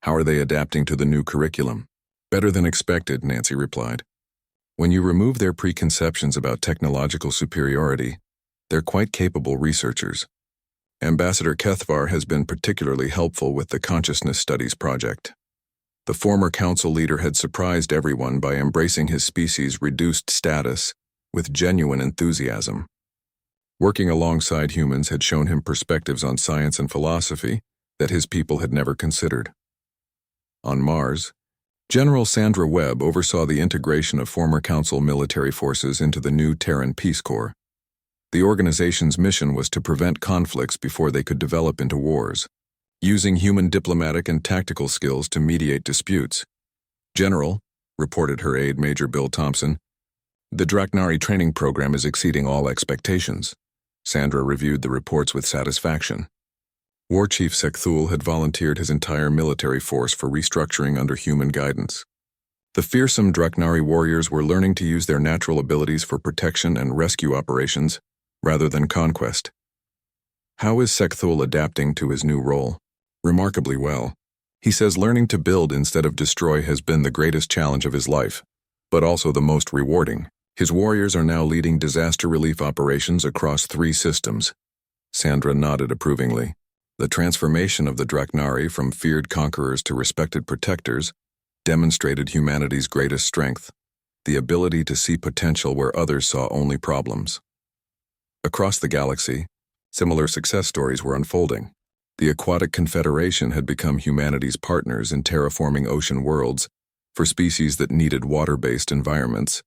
How are they adapting to the new curriculum? Better than expected, Nancy replied. When you remove their preconceptions about technological superiority, they're quite capable researchers. Ambassador Kethvar has been particularly helpful with the Consciousness Studies project. The former council leader had surprised everyone by embracing his species' reduced status with genuine enthusiasm. Working alongside humans had shown him perspectives on science and philosophy that his people had never considered. On Mars, General Sandra Webb oversaw the integration of former Council military forces into the new Terran Peace Corps. The organization's mission was to prevent conflicts before they could develop into wars, using human diplomatic and tactical skills to mediate disputes. General, reported her aide Major Bill Thompson, the Draknari training program is exceeding all expectations. Sandra reviewed the reports with satisfaction. War Chief Sekthul had volunteered his entire military force for restructuring under human guidance. The fearsome Draknari warriors were learning to use their natural abilities for protection and rescue operations, rather than conquest. How is Sekthul adapting to his new role? Remarkably well. He says learning to build instead of destroy has been the greatest challenge of his life, but also the most rewarding. His warriors are now leading disaster relief operations across 3 systems. Sandra nodded approvingly. The transformation of the Draknari from feared conquerors to respected protectors demonstrated humanity's greatest strength, the ability to see potential where others saw only problems. Across the galaxy, similar success stories were unfolding. The Aquatic Confederation had become humanity's partners in terraforming ocean worlds for species that needed water-based environments.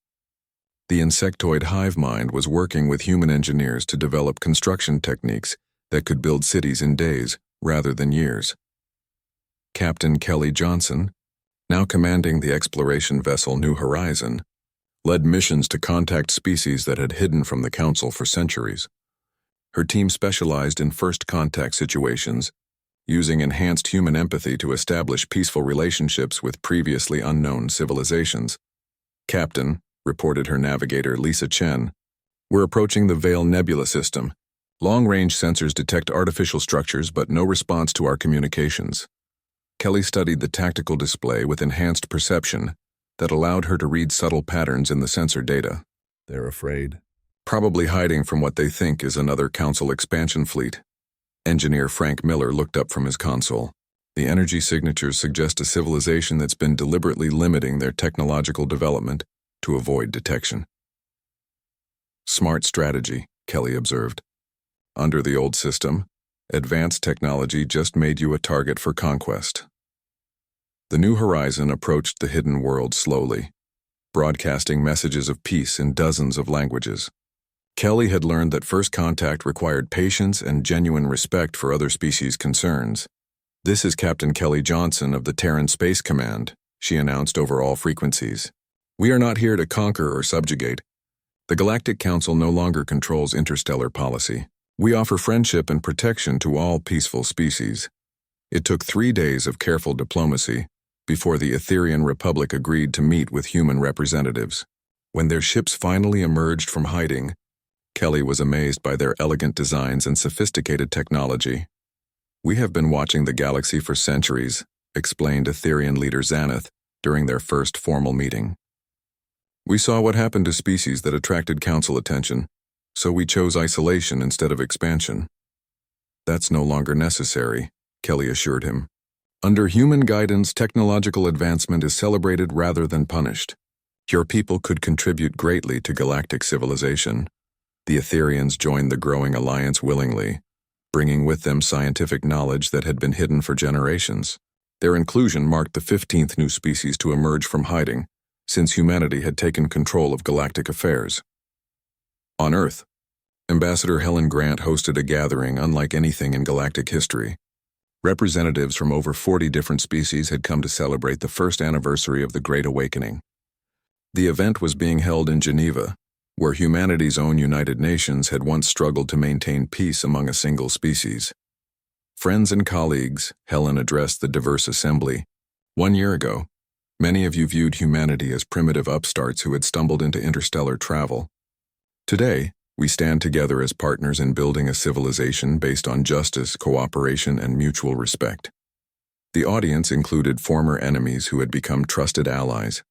The insectoid hive mind was working with human engineers to develop construction techniques that could build cities in days rather than years. Captain Kelly Johnson, now commanding the exploration vessel New Horizon, led missions to contact species that had hidden from the Council for centuries. Her team specialized in first contact situations, using enhanced human empathy to establish peaceful relationships with previously unknown civilizations. Captain, reported her navigator Lisa Chen, we're approaching the Vale Nebula system. Long-range sensors detect artificial structures but no response to our communications. Kelly studied the tactical display with enhanced perception that allowed her to read subtle patterns in the sensor data. They're afraid. Probably hiding from what they think is another Council expansion fleet. Engineer Frank Miller looked up from his console. The energy signatures suggest a civilization that's been deliberately limiting their technological development to avoid detection. Smart strategy, Kelly observed. Under the old system, advanced technology just made you a target for conquest. The New Horizon approached the hidden world slowly, broadcasting messages of peace in dozens of languages. Kelly had learned that first contact required patience and genuine respect for other species' concerns. This is Captain Kelly Johnson of the Terran Space Command, she announced over all frequencies. We are not here to conquer or subjugate. The Galactic Council no longer controls interstellar policy. We offer friendship and protection to all peaceful species. It took 3 days of careful diplomacy before the Etherian Republic agreed to meet with human representatives. When their ships finally emerged from hiding, Kelly was amazed by their elegant designs and sophisticated technology. We have been watching the galaxy for centuries, explained Etherian leader Xanath during their first formal meeting. We saw what happened to species that attracted Council attention, so we chose isolation instead of expansion. That's no longer necessary, Kelly assured him. Under human guidance, technological advancement is celebrated rather than punished. Your people could contribute greatly to galactic civilization. The Etherians joined the growing alliance willingly, bringing with them scientific knowledge that had been hidden for generations. Their inclusion marked the 15th new species to emerge from hiding, since humanity had taken control of galactic affairs. On Earth, Ambassador Helen Grant hosted a gathering unlike anything in galactic history. Representatives from over 40 different species had come to celebrate the first anniversary of the Great Awakening. The event was being held in Geneva, where humanity's own United Nations had once struggled to maintain peace among a single species. Friends and colleagues, Helen addressed the diverse assembly. 1 year ago, many of you viewed humanity as primitive upstarts who had stumbled into interstellar travel. Today, we stand together as partners in building a civilization based on justice, cooperation, and mutual respect. The audience included former enemies who had become trusted allies.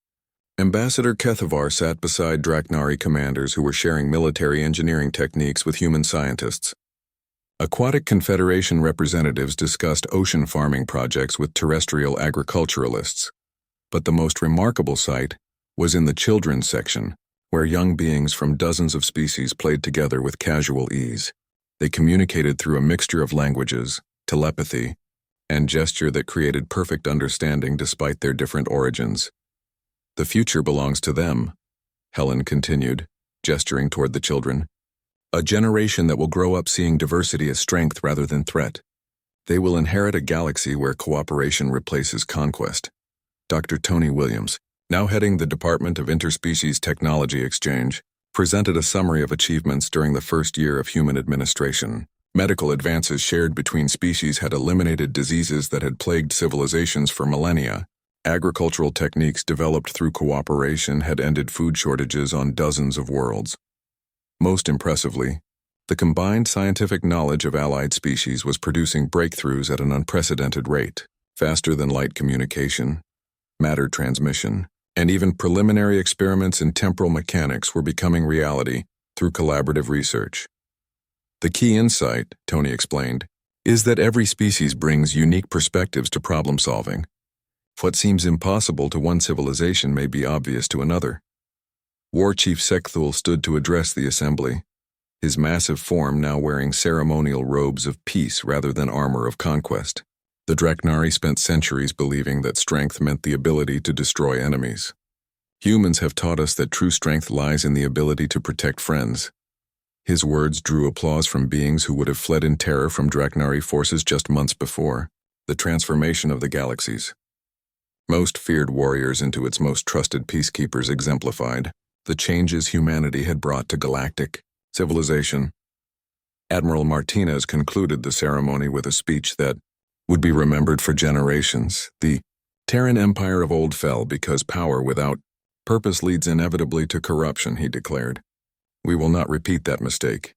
Ambassador Kethavar sat beside Draknari commanders who were sharing military engineering techniques with human scientists. Aquatic Confederation representatives discussed ocean farming projects with terrestrial agriculturalists. But the most remarkable sight was in the children's section, where young beings from dozens of species played together with casual ease. They communicated through a mixture of languages, telepathy, and gesture that created perfect understanding despite their different origins. The future belongs to them, Helen continued, gesturing toward the children. A generation that will grow up seeing diversity as strength rather than threat. They will inherit a galaxy where cooperation replaces conquest. Dr. Tony Williams, now heading the Department of Interspecies Technology Exchange, presented a summary of achievements during the first year of human administration. Medical advances shared between species had eliminated diseases that had plagued civilizations for millennia. Agricultural techniques developed through cooperation had ended food shortages on dozens of worlds. Most impressively, the combined scientific knowledge of allied species was producing breakthroughs at an unprecedented rate, faster than light communication, matter transmission, and even preliminary experiments in temporal mechanics were becoming reality through collaborative research. The key insight, Tony explained, is that every species brings unique perspectives to problem solving. What seems impossible to one civilization may be obvious to another. War Chief Sekthul stood to address the assembly, his massive form now wearing ceremonial robes of peace rather than armor of conquest. The Draknari spent centuries believing that strength meant the ability to destroy enemies. Humans have taught us that true strength lies in the ability to protect friends. His words drew applause from beings who would have fled in terror from Draknari forces just months before. The transformation of the galaxies. Most feared warriors into its most trusted peacekeepers exemplified the changes humanity had brought to galactic civilization. Admiral Martinez concluded the ceremony with a speech that would be remembered for generations. The Terran Empire of old fell because power without purpose leads inevitably to corruption, he declared. We will not repeat that mistake.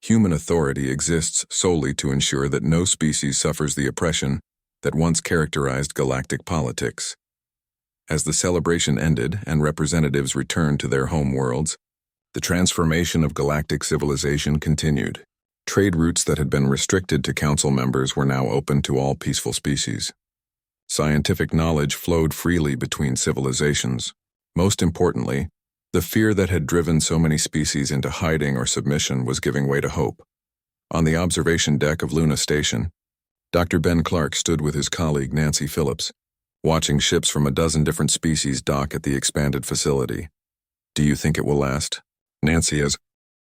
Human authority exists solely to ensure that no species suffers the oppression that once characterized galactic politics. As the celebration ended and representatives returned to their home worlds, the transformation of galactic civilization continued. Trade routes that had been restricted to council members were now open to all peaceful species. Scientific knowledge flowed freely between civilizations. Most importantly, the fear that had driven so many species into hiding or submission was giving way to hope. On the observation deck of Luna Station, Dr. Ben Clark stood with his colleague Nancy Phillips, watching ships from a dozen different species dock at the expanded facility. Do you think it will last? Nancy, as